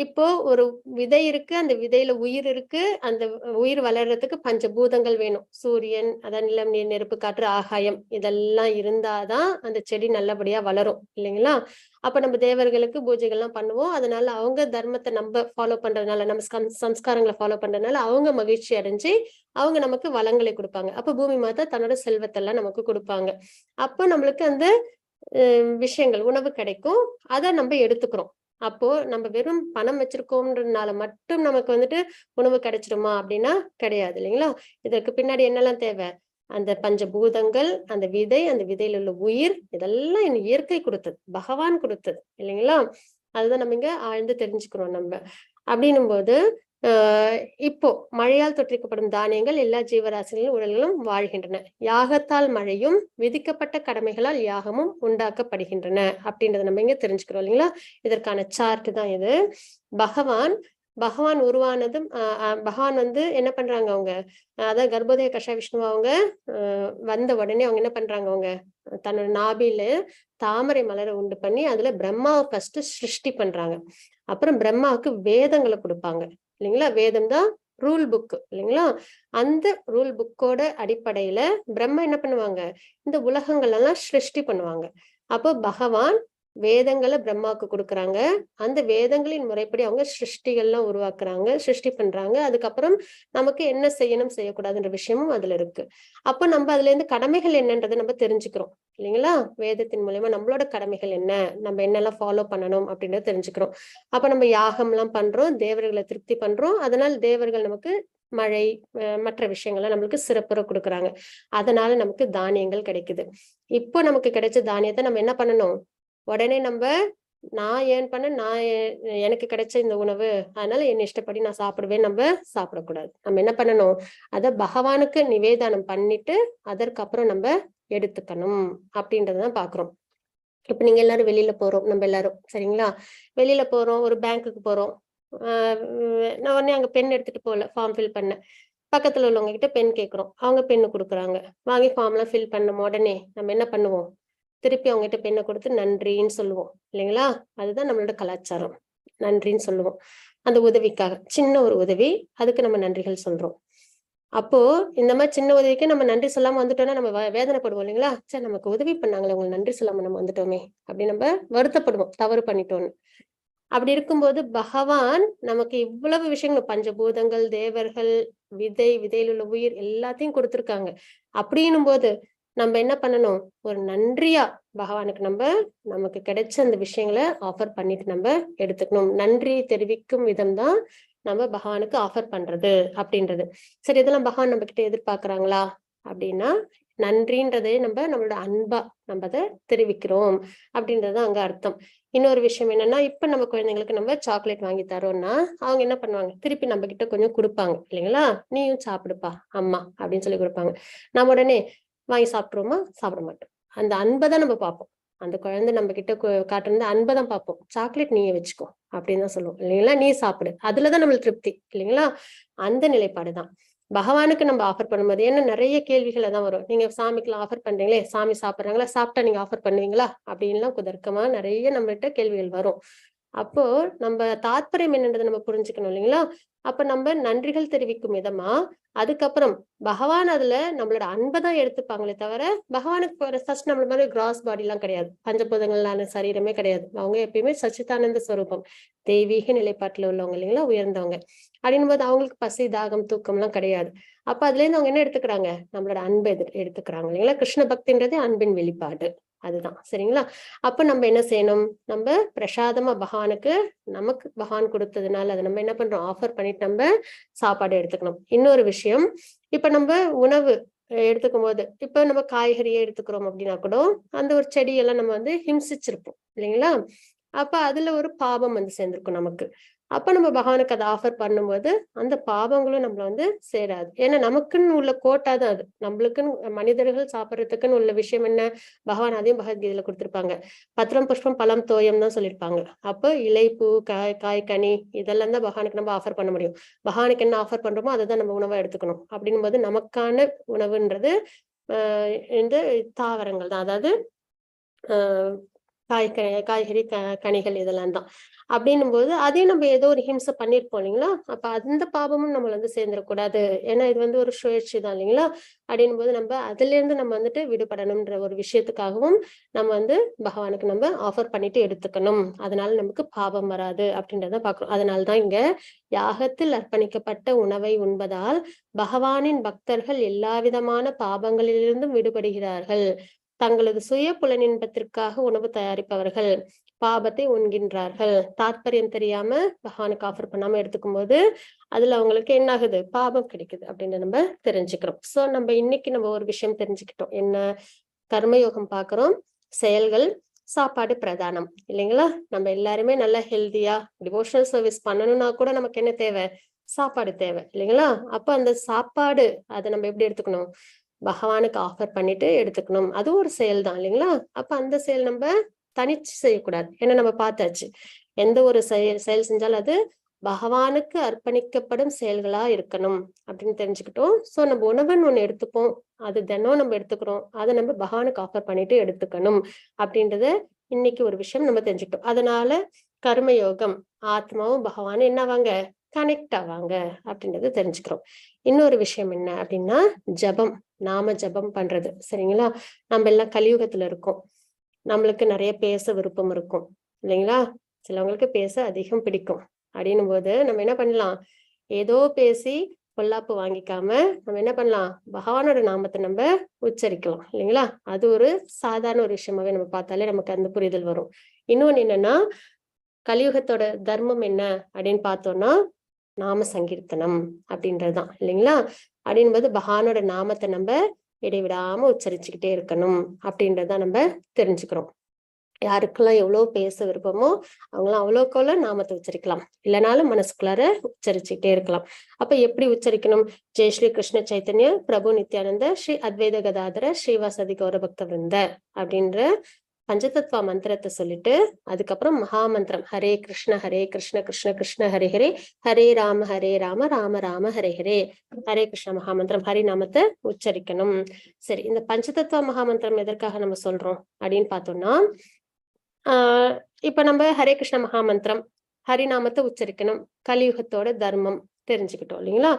இப்போ ஒரு விதை இருக்கு, அந்த விதையில உயிர் இருக்கு. அந்த உயிர் வளர்றதுக்கு பஞ்சபூதங்கள் வேணும். சூரியன், அதான் நிலம், நீர், நெருப்பு, காற்று, ஆகாயம் இதெல்லாம் இருந்தாதான் அந்த செடி நல்லபடியா வளரும் இல்லைங்களா? அப்ப நம்ம தேவர்களுக்கு பூஜைகள்லாம் பண்ணுவோம். அதனால அவங்க தர்மத்தை நம்ம ஃபாலோ பண்றதுனால, நம்ம சம்ஸ்காரங்களை ஃபாலோ பண்றதுனால அவங்க மகிழ்ச்சி அடைஞ்சு அவங்க நமக்கு வளங்களை கொடுப்பாங்க. அப்ப பூமி மாதா தன்னோட செல்வத்தெல்லாம் நமக்கு கொடுப்பாங்க. அப்ப நம்மளுக்கு அந்த விஷயங்கள் உணவு கிடைக்கும். அதை நம்ம எடுத்துக்கிறோம். அப்போ நம்ம வெறும் பணம் வச்சிருக்கோம்ன்றதுனால மட்டும் நமக்கு வந்துட்டு உணவு கிடைச்சிருமா அப்படின்னா கிடையாது இல்லைங்களா? இதற்கு பின்னாடி என்னெல்லாம் தேவை? அந்த பஞ்சபூதங்கள், அந்த விதை, அந்த விதையில உள்ள உயிர், இதெல்லாம் இயற்கை கொடுத்தது, பகவான் கொடுத்தது இல்லைங்களா? அதுதான் நம்ம இங்க ஆழ்ந்து தெரிஞ்சுக்கிறோம் நம்ம. அப்படின்னும் போது இப்போ மழையால் தொற்றிக்கப்படும் தானியங்கள் எல்லா ஜீவராசிகளின் உடல்களும் வாழ்கின்றன. யாகத்தால் மழையும் விதிக்கப்பட்ட கடமைகளால் யாகமும் உண்டாக்கப்படுகின்றன அப்படின்றத நம்ம இங்க தெரிஞ்சுக்கிறோம் இல்லைங்களா? இதற்கான சார்ட் தான் இது. பகவான் உருவானதும் பகவான் என்ன பண்றாங்க அவங்க, அதாவது கர்ப்போதய கஷா விஷ்ணு அவங்க வந்த உடனே அவங்க என்ன பண்றாங்க, அவங்க தன்னோட நாபில தாமரை மலரை உண்டு பண்ணி அதுல பிரம்மாவை ஃபர்ஸ்ட் சிருஷ்டி பண்றாங்க. அப்புறம் பிரம்மாவுக்கு வேதங்களை கொடுப்பாங்க இல்லைங்களா? வேதம் தான் ரூல் புக் இல்லைங்களா? அந்த ரூல் புக்கோட அடிப்படையில பிரம்மா என்ன பண்ணுவாங்க, இந்த உலகங்கள் எல்லாம் சிருஷ்டி பண்ணுவாங்க. அப்போ பகவான் வேதங்களை பிரம்மாவுக்கு கொடுக்குறாங்க. அந்த வேதங்களின் முறைப்படி அவங்க சிருஷ்டிகள்லாம் உருவாக்குறாங்க, சிருஷ்டி பண்றாங்க. அதுக்கப்புறம் நமக்கு என்ன செய்யணும் செய்யக்கூடாதுன்ற விஷயமும் அதுல இருக்கு. அப்ப நம்ம அதுல இருந்து கடமைகள் என்னன்றதை நம்ம தெரிஞ்சுக்கிறோம் இல்லைங்களா? வேதத்தின் மூலமா நம்மளோட கடமைகள் என்ன, நம்ம என்னெல்லாம் ஃபாலோ பண்ணணும் அப்படின்றத தெரிஞ்சுக்கிறோம். அப்ப நம்ம யாகம் எல்லாம் பண்றோம், தேவர்களை திருப்தி பண்றோம். அதனால தேவர்கள் நமக்கு மழை, மற்ற விஷயங்களை நம்மளுக்கு சிறப்புற கொடுக்குறாங்க. அதனால நமக்கு தானியங்கள் கிடைக்குது. இப்போ நமக்கு கிடைச்ச தானியத்தை நம்ம என்ன பண்ணணும், உடனே நான் ஏன் பண்ண, எனக்கு கிடைச்ச இந்த உணவு, அதனால என் இஷ்டப்படி நான் சாப்பிடுவேன் நம்ம சாப்பிடக்கூடாது. நம்ம என்ன பண்ணணும், அத பகவானுக்கு நிவேதனம் பண்ணிட்டு அதற்கப்புறம் நம்ம எடுத்துக்கணும் அப்படின்றதான் பாக்குறோம். இப்ப நீங்க எல்லாரும் வெளியில போறோம், நம்ம எல்லாரும் சரிங்களா? வெளியில போறோம், ஒரு பேங்க்குக்கு போறோம். நான் உடனே அங்க பென் எடுத்துட்டு போகல, ஃபார்ம் ஃபில் பண்ண. பக்கத்துல உள்ளவங்க கிட்ட பென் கேட்கிறோம், அவங்க பென்னு கொடுக்குறாங்க. வாங்கி ஃபார்ம் எல்லாம் ஃபில் பண்ண உடனே நம்ம என்ன பண்ணுவோம், திருப்பி அவங்ககிட்ட பெண்ணை கொடுத்து நன்றின்னு சொல்லுவோம் இல்லைங்களா? அதுதான் நம்மளோட கலாச்சாரம், நன்றின்னு சொல்லுவோம். அந்த உதவிக்காக, சின்ன ஒரு உதவி, அதுக்கு நம்ம நன்றிகள் சொல்றோம். அப்போ இந்த மாதிரி சின்ன உதவிக்கு நம்ம நன்றி சொல்லாம வந்துட்டோம்னா நம்ம வேதனைப்படுவோம் இல்லைங்களா? சரி, நமக்கு உதவி பண்ணாங்களே, உங்களுக்கு நன்றி சொல்லாம நம்ம வந்துட்டோமே அப்படின்னு நம்ம வருத்தப்படுவோம், தவறு பண்ணிட்டோம்னு. அப்படி இருக்கும்போது பகவான் நமக்கு இவ்வளவு விஷயங்கள், பஞ்சபூதங்கள், தேவர்கள், விதையில் உள்ள உயிர் எல்லாத்தையும் கொடுத்திருக்காங்க. அப்படின்னும் போது நம்ம என்ன பண்ணணும், ஒரு நன்றியா பகவானுக்கு நமக்கு கிடைச்ச அந்த விஷயங்களை ஆஃபர் பண்ணிட்டு நம்ம எடுத்துக்கணும். நன்றி தெரிவிக்கும் விதம் தான் நம்ம பகவானுக்கு ஆஃபர் பண்றது அப்படின்றது. சரி, இதெல்லாம் பகவான் நம்ம கிட்ட எதிர்பார்க்கறாங்களா அப்படின்னா, நன்றின்றதே நம்மளோட அன்பா நம்ம அதை தெரிவிக்கிறோம் அப்படின்றது அங்க அர்த்தம். இன்னொரு விஷயம் என்னன்னா, இப்ப நம்ம குழந்தைங்களுக்கு நம்ம சாக்லேட் வாங்கி தரோம்னா அவங்க என்ன பண்ணுவாங்க, திருப்பி நம்ம கிட்ட கொஞ்சம் கொடுப்பாங்க இல்லைங்களா? நீயும் சாப்பிடுப்பா அம்மா அப்படின்னு சொல்லி கொடுப்பாங்க. நம்ம உடனே வாங்கி சாப்பிட்ருவோமா? சாப்பிட மாட்டோம். அந்த அன்பை தான் நம்ம பார்ப்போம். அந்த குழந்தை நம்ம கிட்ட காட்டுறது அன்பை தான் பார்ப்போம். சாக்லேட் நீயே வச்சுக்கோ அப்படின்னு தான் சொல்லுவோம் இல்லைங்களா? நீ சாப்பிடு, அதுலதான் நம்மளுக்கு திருப்தி இல்லைங்களா? அந்த நிலைப்பாடுதான் பகவானுக்கு நம்ம ஆஃபர் பண்ணும்போது. ஏன்னா நிறைய கேள்விகளை தான் வரும், நீங்க சாமிக்கெல்லாம் ஆஃபர் பண்றீங்களே, சாமி சாப்பிட்றாங்களா, சாப்பிட்டா நீங்க ஆஃபர் பண்ணுவீங்களா அப்படின்லாம் குதர்க்கமா நிறைய நம்மகிட்ட கேள்விகள் வரும். அப்போ நம்ம தாத்பரியம் என்னன்றதை நம்ம புரிஞ்சுக்கணும் இல்லைங்களா? அப்ப நம்ம நன்றிகள் தெரிவிக்கும் விதமா, அதுக்கப்புறம் பகவான் அதுல நம்மளோட அன்பை தான் எடுத்துப்பாங்களே தவிர, பகவானுக்கு ஃபர்ஸ்ட் நம்மள மாதிரி கிராஸ் பாடி எல்லாம் கிடையாது, பஞ்சபூதங்களான சரீரமே கிடையாது. அவங்க எப்பயுமே சச்சிதானந்த ஸ்வரூபம், தெய்வீக நிலைப்பாட்டுல உள்ளவங்க இல்லைங்களா, உயர்ந்தவங்க. அப்படின்னும் போது அவங்களுக்கு பசி, தாகம், தூக்கம் எல்லாம் கிடையாது. அப்ப அதுல இருந்து அவங்க என்ன எடுத்துக்கிறாங்க, நம்மளோட அன்பை எடுத்துக்கிறாங்க இல்லைங்களா? கிருஷ்ண பக்தின்றதே அன்பின் வெளிப்பாடு, அதுதான் சரிங்களா? அப்ப நம்ம என்ன செய்யணும், நம்ம பிரசாதமா பகவானுக்கு, நமக்கு பகவான் கொடுத்ததுனால அதை நம்ம என்ன பண்றோம், ஆஃபர் பண்ணிட்டு நம்ம சாப்பாடு எடுத்துக்கணும். இன்னொரு விஷயம், இப்ப நம்ம உணவு எடுத்துக்கும் போது, இப்ப நம்ம காய்கறியை எடுத்துக்கிறோம் அப்படின்னா கூட அந்த ஒரு செடியெல்லாம் நம்ம ஹிம்சிச்சிருப்போம் இல்லைங்களா? அப்ப அதுல ஒரு பாவம் சேர்ந்திருக்கும் நமக்கு. அப்ப நம்ம பகவானுக்கு அதை ஆஃபர் பண்ணும்போது அந்த பாவங்களும் நம்மள சேராது. ஏன்னா நமக்குன்னு உள்ள கோட்டா தான் அது. நம்மளுக்குன்னு மனிதர்கள் சாப்பிட்றதுக்குன்னு உள்ள விஷயம் என்ன, பகவான் அதையும் பகவத்கீதையில கொடுத்திருப்பாங்க. பத்திரம் புஷ்பம் பழம் தோயம் தான் சொல்லியிருப்பாங்க. அப்போ இலை, பூ, காய், கனி இதெல்லாம் தான் பகவானுக்கு நம்ம ஆஃபர் பண்ண முடியும். பகவானுக்கு என்ன ஆஃபர் பண்றோமோ அதை தான் நம்ம உணவை எடுத்துக்கணும். அப்படின்னும் போது நமக்கான உணவுன்றது இந்த தாவரங்கள் தான், அதாவது காய்கறி கனிகள் இதெல்லாம் தான். அப்படின்னும் போது அதையும் நம்ம ஏதோ ஒரு ஹிம்சை பண்ணிருப்போம் இல்லைங்களா? அப்ப அந்த பாவமும் நம்மள வந்து சேர்ந்துடக்கூடாது. ஏன்னா இது வந்து ஒரு சுழற்சி தான் இல்லைங்களா? அப்படின்னும் போது நம்ம அதுல இருந்து நம்ம வந்துட்டு விடுபடணும்ன்ற ஒரு விஷயத்துக்காகவும் நம்ம வந்து பகவானுக்கு நம்ம ஆஃபர் பண்ணிட்டு எடுத்துக்கணும். அதனால நமக்கு பாவம் வராது அப்படின்றத பாக்குறோம். அதனாலதான் இங்க யாகத்தில் அர்ப்பணிக்கப்பட்ட உணவை உண்பதால் பகவானின் பக்தர்கள் எல்லா விதமான பாவங்களிலிருந்தும் விடுபடுகிறார்கள். தங்களது சுய புலனின்பத்திற்காக உணவு தயாரிப்பவர்கள் பாபத்தை உண்கின்றார்கள். தாற்பயம் தெரியாம பகவானுக்கு ஆஃபர் பண்ணாம எடுத்துக்கும் போது அதுல அவங்களுக்கு என்ன ஆகுது? பாபம் கிடைக்குது அப்படின்னு நம்ம தெரிஞ்சுக்கிறோம். சோ நம்ம இன்னைக்கு நம்ம ஒரு விஷயம் தெரிஞ்சுக்கிட்டோம். என்ன? கர்மயோகம் பாக்குறோம். செயல்கள், சாப்பாடு பிரதானம் இல்லைங்களா? நம்ம எல்லாருமே நல்லா ஹெல்தியா டிவோஷனல் சர்வீஸ் பண்ணணும்னா கூட நமக்கு என்ன தேவை? சாப்பாடு தேவை இல்லைங்களா? அப்ப அந்த சாப்பாடு அதை நம்ம எப்படி எடுத்துக்கணும்? பகவானுக்கு ஆஃபர் பண்ணிட்டு எடுத்துக்கணும். அது ஒரு செயல் தான் இல்லைங்களா? அப்ப அந்த செயல் நம்ம தனிச்சு செய்யக்கூடாது. ஏன்னா நம்ம பார்த்தாச்சு, எந்த ஒரு செயல் செஞ்சாலும் அது பகவானுக்கு அர்ப்பணிக்கப்படும் செயல்களா இருக்கணும் அப்படின்னு தெரிஞ்சுக்கிட்டோம். சோ நம்ம உணவுன்னு ஒண்ணு எடுத்துப்போம், அது தினம் நம்ம எடுத்துக்கிறோம், அதை நம்ம பகவானுக்கு ஆஃபர் பண்ணிட்டு எடுத்துக்கணும் அப்படின்றத இன்னைக்கு ஒரு விஷயம் நம்ம தெரிஞ்சுக்கிட்டோம். அதனால கர்மயோகம் ஆத்மாவும் பகவானும் என்னவாங்க? கனெக்ட் ஆவாங்க அப்படின்றது தெரிஞ்சுக்கிறோம். இன்னொரு விஷயம் என்ன அப்படின்னா ஜபம், நாம ஜபம் பண்றது. சரிங்களா? நம்ம எல்லாம் கலியுகத்துல இருக்கோம். நம்மளுக்கு நிறைய பேச விருப்பம் இருக்கும் இல்லைங்களா? சிலவங்களுக்கு பேச அதிகம் பிடிக்கும். அப்படின்னும் போது நம்ம என்ன பண்ணலாம்? ஏதோ பேசி பொல்லாப்பு வாங்கிக்காம நம்ம என்ன பண்ணலாம்? பகவானோட நாமத்தை நம்ம உச்சரிக்கலாம் இல்லைங்களா? அது ஒரு சாதாரண ஒரு விஷயமாவே நம்ம பார்த்தாலே நமக்கு அந்த புரிதல் வரும். இன்னொன்னு என்னன்னா, கலியுகத்தோட தர்மம் என்ன அப்படின்னு பார்த்தோம்னா நாம சங்கீர்த்தனம் அப்படின்றதுதான் இல்லைங்களா? அப்படின்போது பகவானோட நாமத்தை நம்ம இடைவிடாம உச்சரிச்சுக்கிட்டே இருக்கணும் அப்படின்றத நம்ம தெரிஞ்சுக்கிறோம். யாருக்கெல்லாம் எவ்வளவு பேச விருப்பமோ அவங்களாம் அவ்வளோக்கு அவ்வளோ நாமத்தை உச்சரிக்கலாம், இல்லைனாலும் மனசுக்குள்ளார உச்சரிச்சுக்கிட்டே இருக்கலாம். அப்ப எப்படி உச்சரிக்கணும்? ஜெய் ஸ்ரீ கிருஷ்ண சைத்தன்ய பிரபு நித்யானந்த ஸ்ரீ அத்வைத கதாதர ஸ்ரீவாசதி கௌரபக்த விருந்த அப்படின்ற பஞ்சதத்வா மந்திரத்தை சொல்லிட்டு அதுக்கப்புறம் மகாமந்திரம் ஹரே கிருஷ்ண கிருஷ்ண கிருஷ்ண ஹரே ஹரே ஹரே ராம ராம ராம ஹரே ஹரே ஹரே கிருஷ்ண மகாமந்திரம் ஹரி நாமத்தை உச்சரிக்கணும். சரி, இந்த பஞ்சதத்வா மகாமந்திரம் எதற்காக நம்ம சொல்றோம் அப்படின்னு பார்த்தோம்னா, இப்ப நம்ம ஹரே கிருஷ்ண மகாமந்திரம் ஹரிநாமத்தை உச்சரிக்கணும், கலியுகத்தோட தர்மம் தெரிஞ்சுக்கிட்டோம் இல்லைங்களா?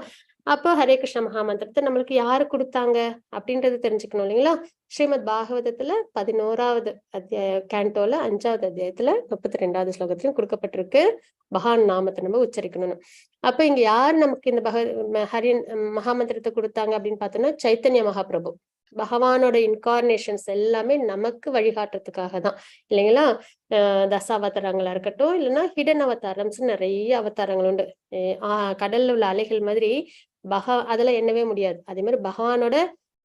அப்போ ஹரே கிருஷ்ண மகாமந்திரத்தை நம்மளுக்கு யாரு கொடுத்தாங்க அப்படின்றது தெரிஞ்சுக்கணும் இல்லைங்களா? ஸ்ரீமத் பாகவதத்துல 11வது கேண்டோல 5வது அத்தியாயத்துல 32வது ஸ்லோகத்திலும் கொடுக்கப்பட்டிருக்கு பகவான் நாமத்தை நம்ம உச்சரிக்கணும்னு. அப்ப இங்க யார் நமக்கு இந்த ஹரி மகாமந்திரத்தை கொடுத்தாங்க அப்படின்னு பார்த்தோம்னா சைத்தன்ய மகாபிரபு. பகவானோட இன்கார்னேஷன்ஸ் எல்லாமே நமக்கு வழிகாட்டுறதுக்காக தான் இல்லைங்களா? தசாவதாரங்களா இருக்கட்டும், இல்லைன்னா ஹிடன் அவதாரம்ஸ் நிறைய அவதாரங்கள் உண்டு. கடல்ல உள்ள அலைகள் மாதிரி அதெல்லாம் எண்ணவே முடியாது. அதே மாதிரி பகவானோட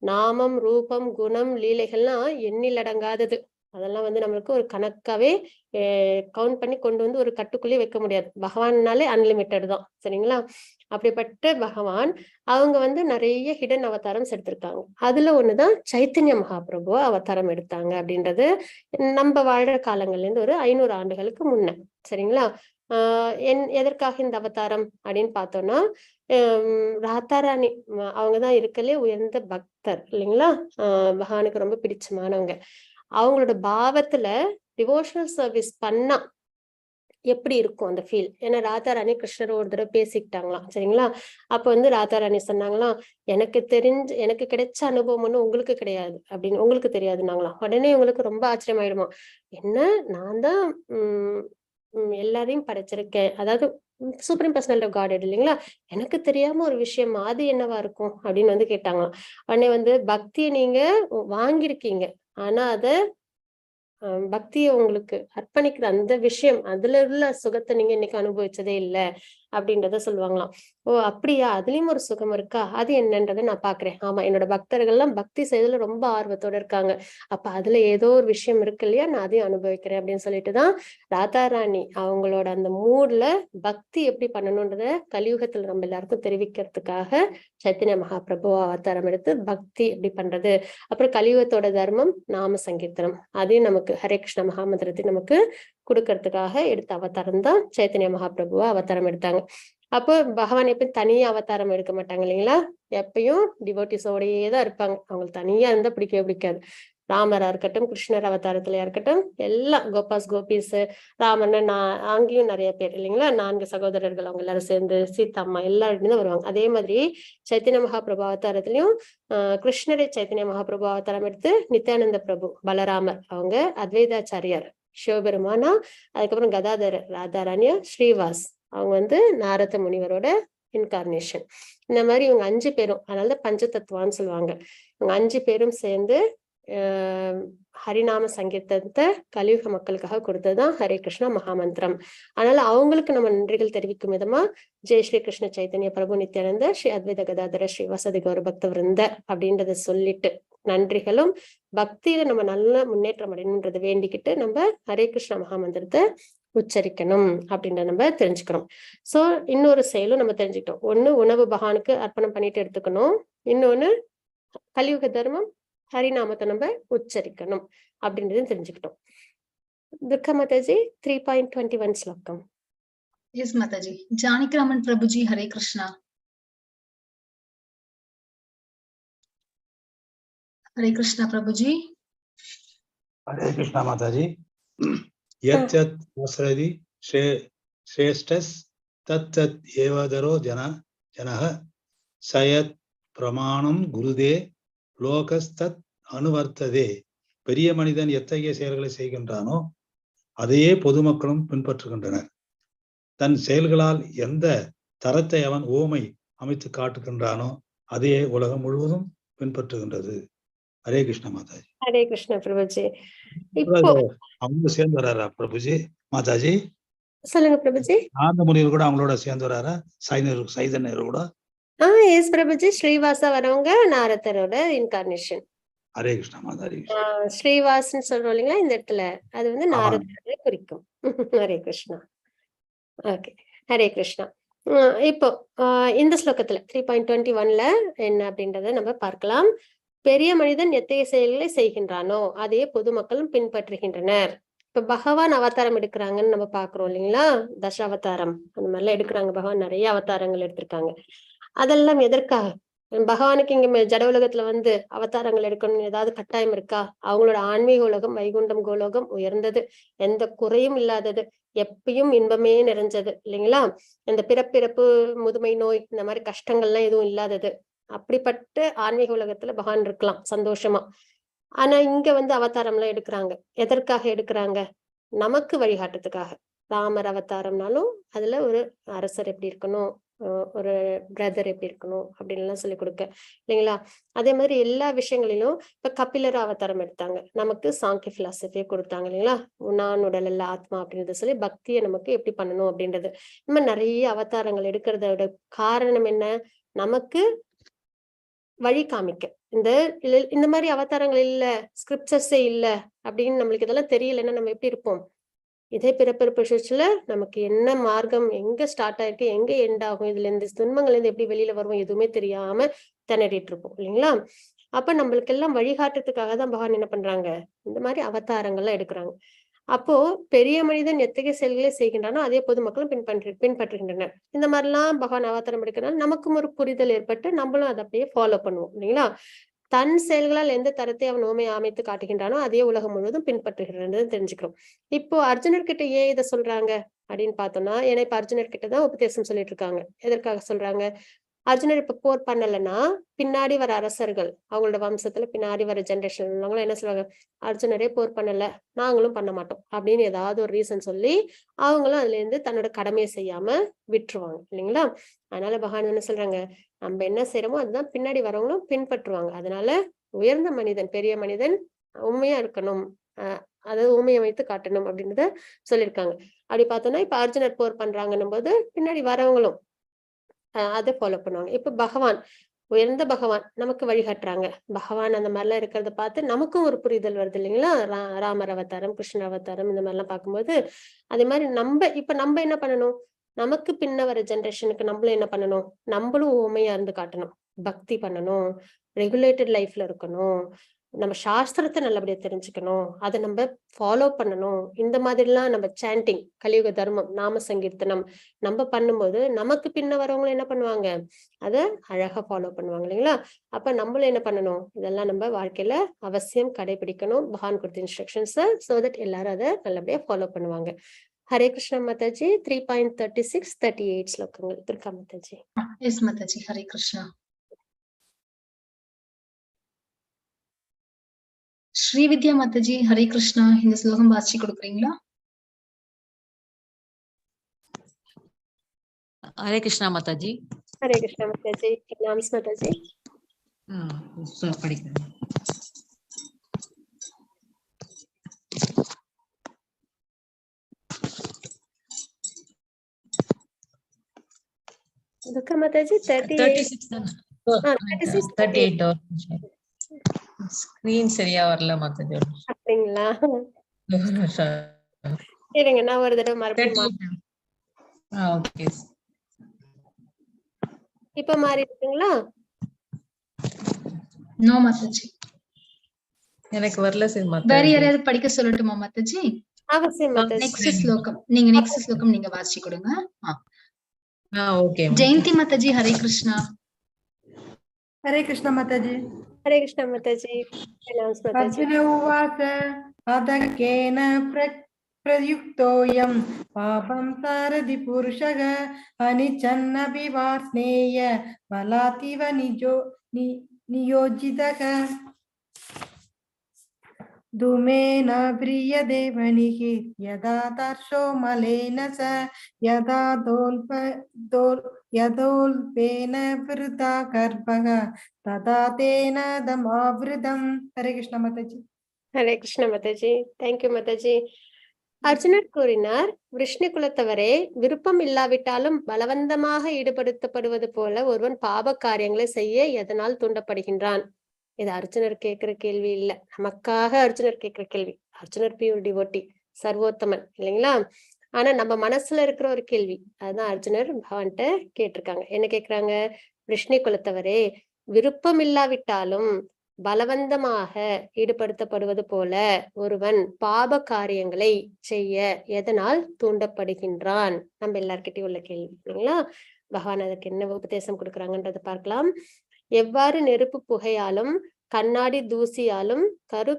நாமம், ரூபம், குணம், லீலைகள்லாம் எண்ணில் அடங்காதது. அதெல்லாம் வந்து நம்மளுக்கு ஒரு கணக்காவே கவுண்ட் பண்ணி கொண்டு வந்து ஒரு கட்டுக்குள்ளேயே வைக்க முடியாது. பகவான்னாலே அன்லிமிட்டட் தான். சரிங்களா? அப்படிப்பட்ட பகவான் அவங்க வந்து நிறைய ஹிடன் அவதாரம் எடுத்திருக்காங்க. அதுல ஒண்ணுதான் சைத்தன்ய மகாபிரபு அவதாரம் எடுத்தாங்க அப்படின்றது நம்ம வாழ்ற காலங்கள்ல இருந்து ஒரு 500 ஆண்டுகளுக்கு முன்ன. சரிங்களா? எதற்காக இந்த அவதாரம் அப்படின்னு பார்த்தோம்னா, ராதாராணி அவங்கதான் இருக்கலே உயர்ந்த பக்தர் இல்லைங்களா? பகவானுக்கு ரொம்ப பிடிச்சமானவங்க. அவங்களோட பாவத்துல டிவோஷனல் சர்வீஸ் பண்ணா எப்படி இருக்கும் அந்த ஃபீல்? ஏன்னா ராதாராணி கிருஷ்ணர் ஒரு தடவை பேசிக்கிட்டாங்களாம். சரிங்களா? அப்ப வந்து ராதாராணி சொன்னாங்களாம், எனக்கு கிடைச்ச அனுபவம் ஒண்ணு உங்களுக்கு கிடையாது அப்படின்னு, உங்களுக்கு தெரியாதுன்னாங்களாம். உடனே உங்களுக்கு ரொம்ப ஆச்சரியமாயிடுமா, என்ன நான் தான் எல்லாரையும் படைச்சிருக்கேன், அதாவது சுப்ரீம் பர்சனாலிட்டி ஆஃப் காட் இல்லைங்களா, எனக்கு தெரியாம ஒரு விஷயம் அது என்னவா இருக்கும் அப்படின்னு வந்து கேட்டாங்களாம். உடனே வந்து பக்தியை நீங்க வாங்கியிருக்கீங்க, ஆனா அத பக்தியை உங்களுக்கு அர்ப்பணிக்கிற அந்த விஷயம், அதுல உள்ள சுகத்தை நீங்க இன்னைக்கு அனுபவிச்சதே இல்லை அப்படின்றத சொல்லுவாங்களாம். ஓ அப்படியா, அதுலயும் ஒரு சுகம் இருக்கா, அது என்னன்றதை நான் பாக்குறேன். ஆமா, என்னோட பக்தர்கள்லாம் பக்தி செய்யறதுல ரொம்ப ஆர்வத்தோட இருக்காங்க, அப்ப அதுல ஏதோ ஒரு விஷயம் இருக்கு இல்லையா, நான் அதையும் அனுபவிக்கிறேன் அப்படின்னு சொல்லிட்டுதான் ராதாராணி அவங்களோட அந்த மூட்ல பக்தி எப்படி பண்ணணும்ன்றத கலியுகத்துல நம்ம எல்லாருக்கும் தெரிவிக்கிறதுக்காக சைத்தன்ய மகாபிரபு அவதாரம் எடுத்து பக்தி எப்படி பண்றது, அப்புறம் கலியுகத்தோட தர்மம் நாம சங்கீர்த்தனம், அதையும் நமக்கு ஹரே கிருஷ்ண மகாமந்திரத்தை நமக்கு கொடுக்கறதுக்காக எடுத்த அவதாரம் தான் சைத்தன்ய மகாபிரபுவா அவதாரம் எடுத்தாங்க. அப்போ பகவான் எப்பயும் தனியா அவதாரம் எடுக்க மாட்டாங்க இல்லைங்களா, எப்பயும் டிவோட்டிஸோடயே தான் இருப்பாங்க. அவங்களுக்கு தனியா இருந்தா பிடிக்கவே பிடிக்காது. ராமரா இருக்கட்டும், கிருஷ்ணர் அவதாரத்திலயா இருக்கட்டும், எல்லாம் கோபாஸ் கோபிஸ், ராமன் அங்கேயும் நிறைய பேர் இல்லைங்களா, 4 சகோதரர்கள் அவங்க எல்லாரும் சேர்ந்து, சீதாம்மா எல்லாருமே தான் வருவாங்க. அதே மாதிரி சைத்தன்ய மகாபிரபு அவதாரத்திலையும் கிருஷ்ணரை சைத்தன்ய மகாபிரபு அவதாரம் எடுத்து நித்யானந்த பிரபு பலராமர் அவங்க, அத்வைதாச்சாரியார் சிவபெருமானா, அதுக்கப்புறம் கதாதரர் ராதாராணியா, ஸ்ரீவாஸ் அவங்க நாரத முனிவரோட இன்கார்னேஷன். இந்த மாதிரி இவங்க 5 பேரும், அதனாலதான் பஞ்ச தத்துவான்னு சொல்லுவாங்க. இவங்க 5 பேரும் சேர்ந்து ஹரிநாம சங்கீர்த்தனத்தை கலியுக மக்களுக்காக கொடுத்ததுதான் ஹரே கிருஷ்ணா மகாமந்திரம். அதனால அவங்களுக்கு நம்ம நன்றிகள் தெரிவிக்கும் விதமா ஜெய் ஸ்ரீ கிருஷ்ண சைத்தன்ய பிரபு நித்யானந்த ஸ்ரீ அத்வைத கதாதர ஸ்ரீவாசதி கௌர பக்த விருந்த அப்படின்றத சொல்லிட்டு நன்றிகளும் பக்தியில நம்ம நல்ல முன்னேற்றம் அடையணும்ன்றதை வேண்டிக்கிட்டு நம்ம ஹரே கிருஷ்ண மகாமந்திரத்தை உச்சரிக்கணும் அப்படின்றத நம்ம தெரிஞ்சுக்கிறோம். சோ இன்னொரு செயலும் நம்ம தெரிஞ்சுக்கிட்டோம். ஒண்ணு உணவு பகவானுக்கு அர்ப்பணம் பண்ணிட்டு எடுத்துக்கணும், இன்னொன்னு கலியுக தர்மம் ஹரிநாமத்தை நம்ம உச்சரிக்கணும் அப்படின்றதையும் தெரிஞ்சுக்கிட்டோம். துர்கா மாதாஜி 3.21 ஸ்லோகம். எஸ் மாதாஜி. ஜானகிராமன் பிரபுஜி ஹரே கிருஷ்ணா. ஹரே கிருஷ்ணா பிரபுஜி. ஹரே கிருஷ்ணா மாதாஜி. யத் யத் ஆஸ்ரதி ஸ்ரேஷ்டஸ் தத் தத் ஏவதரோ ஜனஹ சயத் பிரமாணம் குருதே லோகஸ்தத் அனுவர்த்ததே. பெரிய மனிதன் எத்தகைய செயல்களை செய்கின்றானோ அதையே பொதுமக்களும் பின்பற்றுகின்றனர். தன் செயல்களால் எந்த தரத்தை அவன் ஓமை அமைத்து காட்டுகின்றானோ அதையே உலகம் முழுவதும் பின்பற்றுகின்றது. ஹரே கிருஷ்ண மாதாஜி. ஹரே கிருஷ்ண பிரபுஜி. இப்போ அவங்க சேர்ந்து வர்றாரா பிரபுஜி? மாதாஜி சொல்லுங்க பிரபுஜி. ஆனந்த முனிவர் கூட அவங்களோட சேர்ந்து வர்றாரா? சைதன்யர் கூட? எஸ் பிரபுஜி. ஸ்ரீவாசா வரவங்க நாரதரோட இன்கார்னேஷன். ஹரே கிருஷ்ணா மாதாஜி. ஸ்ரீவாசன் சொல்றோம் இல்லைங்களா இந்த இடத்துல, அது நாரதரை குறிக்கும். ஹரே கிருஷ்ணா. ஓகே, ஹரே கிருஷ்ணா. இப்போ இந்த ஸ்லோகத்துல 3.21ல என்ன அப்படின்றத நம்ம பார்க்கலாம். பெரிய மனிதன் எத்தகைய செயல்களை செய்கின்றானோ அதையே பொதுமக்களும் பின்பற்றுகின்றனர். இப்ப பகவான் அவதாரம் எடுக்கிறாங்கன்னு நம்ம பாக்குறோம் இல்லைங்களா, தசாவதாரம் அந்த மாதிரிலாம் எடுக்கிறாங்க. பகவான் நிறைய அவதாரங்கள் எடுத்திருக்காங்க. அதெல்லாம் எதற்காக? பகவானுக்கு இங்க ஜட உலகத்துல அவதாரங்கள் எடுக்கணும்னு ஏதாவது கட்டாயம் இருக்கா? அவங்களோட ஆன்மீக உலகம் வைகுண்டம் கோலோகம் உயர்ந்தது, எந்த குறையும் இல்லாதது, எப்பயும் இன்பமே நிறைஞ்சது இல்லைங்களா. இந்த பிறப்பிறப்பு முதுமை நோய் இந்த மாதிரி கஷ்டங்கள்லாம் எதுவும் இல்லாதது. அப்படிப்பட்ட ஆன்மீக உலகத்துல பகவான் இருக்கலாம் சந்தோஷமா. ஆனா இங்க அவதாரம் எல்லாம் எடுக்கிறாங்க. எதற்காக எடுக்கிறாங்க? நமக்கு வழிகாட்டுறதுக்காக. ராமர் அவதாரம்னாலும் அதுல ஒரு அரசர் எப்படி இருக்கணும், ஒரு பிரதர் எப்படி இருக்கணும் அப்படின்னு எல்லாம் சொல்லி கொடுக்க இல்லைங்களா. அதே மாதிரி எல்லா விஷயங்களிலும் இப்ப கபிலர் அவதாரம் எடுத்தாங்க, நமக்கு சாங்கிய பிலாசபியை கொடுத்தாங்க இல்லைங்களா. நான் உடல் அல்ல ஆத்மா அப்படின்றத சொல்லி பக்தியை நமக்கு எப்படி பண்ணணும் அப்படின்றது. இந்த மாதிரி நிறைய அவதாரங்கள் எடுக்கிறதோட காரணம் என்ன? நமக்கு வழி காமிக்க. இந்த மாதிரி அவதாரங்கள் இல்ல, ஸ்கிரிப்சர்ஸே இல்ல அப்படின்னு நம்மளுக்கு இதெல்லாம் தெரியலன்னா நம்ம எப்படி இருப்போம்? இதே பிறப்பிறப்பு சுழற்சியில நமக்கு என்ன மார்க்கம், எங்க ஸ்டார்ட் ஆயிருக்கு, எங்க எண்ட் ஆகும், இதுல இந்த துன்பங்கள்ல இருந்து எப்படி வெளியில வருவோம் எதுவுமே தெரியாம திணறிட்டு இருப்போம் இல்லைங்களா. அப்ப நம்மளுக்கு எல்லாம் வழிகாட்டுறதுக்காக தான் பகவான் என்ன பண்றாங்க, இந்த மாதிரி அவதாரங்கள்லாம் எடுக்கிறாங்க. அப்போ பெரிய மனிதன் எத்தகைய செயல்களை செய்கின்றானோ அதே பொதுமக்களும் பின்பற்றுகின்றனர். இந்த மாதிரிலாம் பகவான் அவதாரம் எடுக்கிறனால நமக்கும் ஒரு புரிதல் ஏற்பட்டு நம்மளும் அதை அப்படியே ஃபாலோ பண்ணுவோம் இல்லைங்களா. தன் செயல்களால் எந்த தரத்தை அவன் ஓமை அமைத்து காட்டுகின்றானோ அதே உலகம் முழுவதும் பின்பற்றுகிறது தெரிஞ்சுக்கிறோம். இப்போ அர்ஜுனர் கிட்ட ஏன் இதை சொல்றாங்க அப்படின்னு பார்த்தோம்னா, ஏன்னா இப்ப அர்ஜுனர் கிட்டதான் உபதேசம் சொல்லிட்டு இருக்காங்க. எதற்காக சொல்றாங்க? அர்ஜுனர் இப்ப போர் பண்ணலைன்னா பின்னாடி வர அரசர்கள், அவங்களோட வம்சத்துல பின்னாடி வர ஜெனரேஷன் உள்ளவங்களும் என்ன சொல்லுவாங்க, அர்ஜுனரே போர் பண்ணல, நாங்களும் பண்ண மாட்டோம் அப்படின்னு ஏதாவது ஒரு ரீசன் சொல்லி அவங்களும் அதுல இருந்து தன்னோட கடமையை செய்யாம விட்டுருவாங்க இல்லைங்களா. அதனால பகவான் என்ன சொல்றாங்க, நம்ம என்ன செய்யறோமோ அதுதான் பின்னாடி வரவங்களும் பின்பற்றுவாங்க. அதனால உயர்ந்த மனிதன், பெரிய மனிதன் உண்மையா இருக்கணும், அதாவது ஊமையை வைத்து காட்டணும் அப்படின்றத சொல்லியிருக்காங்க. அப்படி பார்த்தோம்னா இப்ப அர்ஜுனர் போர் பண்றாங்கன்னும் போது பின்னாடி வரவங்களும் அதை ஃபாலோ பண்ணுவாங்க. இப்ப பகவான், உயர்ந்த பகவான் நமக்கு வழிகாட்டுறாங்க. பகவான் அந்த மாதிரிலாம் இருக்கிறத பார்த்து நமக்கும் ஒரு புரிதல் வருது இல்லைங்களா. ராமர் அவதாரம், கிருஷ்ண அவதாரம் இந்த மாதிரிலாம் பார்க்கும்போது அதே மாதிரி நம்ம என்ன பண்ணணும், நமக்கு பின்ன வர ஜெனரேஷனுக்கு நம்மளும் என்ன பண்ணணும், நம்மளும் ஊமையா இருந்து காட்டணும், பக்தி பண்ணணும், ரெகுலேட்டட் லைஃப்ல இருக்கணும், நம்ம சாஸ்திரத்தை நல்லபடியா தெரிஞ்சுக்கணும், அதை நம்ம ஃபாலோ பண்ணணும். இந்த மாதிரிலாம் நம்ம சாண்டிங், கலியுக தர்மம், நாம சங்கீர்த்தனம் நம்ம பண்ணும்போது நமக்கு பின்ன வரவங்களும் என்ன பண்ணுவாங்க, அதை அழகா ஃபாலோ பண்ணுவாங்க இல்லைங்களா? அப்ப நம்மளும் என்ன பண்ணணும், இதெல்லாம் நம்ம வாழ்க்கையில அவசியம் கடைபிடிக்கணும், பகவான் கொடுத்த இன்ஸ்ட்ரக்ஷன்ஸ், சோ தட் எல்லாரும் அதை நல்லபடியா ஃபாலோ பண்ணுவாங்க. ஹரே கிருஷ்ணா மாதாஜி. 3.36 38 ஸ்லோகங்கள். துர்கா மாதாஜி. எஸ் மாதாஜி. ஹரே கிருஷ்ணா. ஸ்ரீவித்யா மாதாஜி ஹரே கிருஷ்ணா, இந்த ஸ்லோகம் வாசிச்சு கொடுக்குறீங்களா? ஹரே கிருஷ்ணா மாதாஜி. ஹரே கிருஷ்ணா மாதாஜி. நாம்ஸ் மாதாஜி. படிக்கிறேன். துர்கா மாதாஜி 38 ஸ்கிரீன் சரியா வரல மாதாஜி. அப்படிங்களா? இருங்க, நான் ஒரு தடவை மறுபடியும் ஓகே. இப்ப மாறி இருக்குங்களா? நோ மாதாஜி, எனக்கு வரல சரி வேற மாதாஜி. யாரையாவது படிக்க சொல்லட்டுமா மாதாஜி? அவசியம் மாதாஜி. நெக்ஸ்ட் ஸ்லோகம் நீங்க வாசிச்சு கொடுங்க. ஓகே. ஜெயந்தி மாதாஜி ஹரே கிருஷ்ணா. हरे कृष्ण माताजी। ஹரே கிருஷ்ணா மாதாஜி. நாம்ஸ் மாதாஜி. अर्जुन उवाच अधकेन प्रयुक्तोऽयं पापं सारथि पुरुषः अनिच्छन्नपि वार्ष्णेय बलातिव नियोजितः धूमेन व्रियते मणिः यदा दर्शो मलेन च यदोल्पेन वृथा गर्भः तदा तेन दमावृतम्। हरे कृष्ण माताजी। ஹரே கிருஷ்ணா மாதாஜி. தேங்க்யூ மாதாஜி. அர்ஜுனர் கூறினார், விஷ்ணு குலத்தவரே, விருப்பம் இல்லாவிட்டாலும் பலவந்தமாக ஈடுபடுத்தப்படுவது போல ஒருவன் பாப காரியங்களை செய்ய எதனால் தூண்டப்படுகின்றான்? இது அர்ஜுனர் கேட்கிற கேள்வி இல்ல, நமக்காக அர்ஜுனர் கேட்கிற கேள்வி. அர்ஜுனர் பியூர் டிவோட்டி, சர்வோத்தமன் இல்லைங்களா? ஆனா நம்ம மனசுல இருக்கிற ஒரு கேள்வி, அதுதான் அர்ஜுனர் பகவான்கிட்ட கேட்டிருக்காங்க. என்ன கேக்குறாங்க? விஷ்ணு குலத்தவரே, விருப்பம் இல்லாவிட்டாலும் பலவந்தமாக ஈடுபடுத்தப்படுவது போல ஒருவன் பாப காரியங்களை செய்ய எதனால் தூண்டப்படுகின்றான்? நம்ம எல்லார்கிட்டயும் உள்ள கேள்வி இல்லைங்களா? பகவான் அதற்கு என்ன உபதேசம் கொடுக்குறாங்கன்றத பார்க்கலாம். எவ்வாறு நெருப்பு புகையாலும் கண்ணாடி தூசியாலும்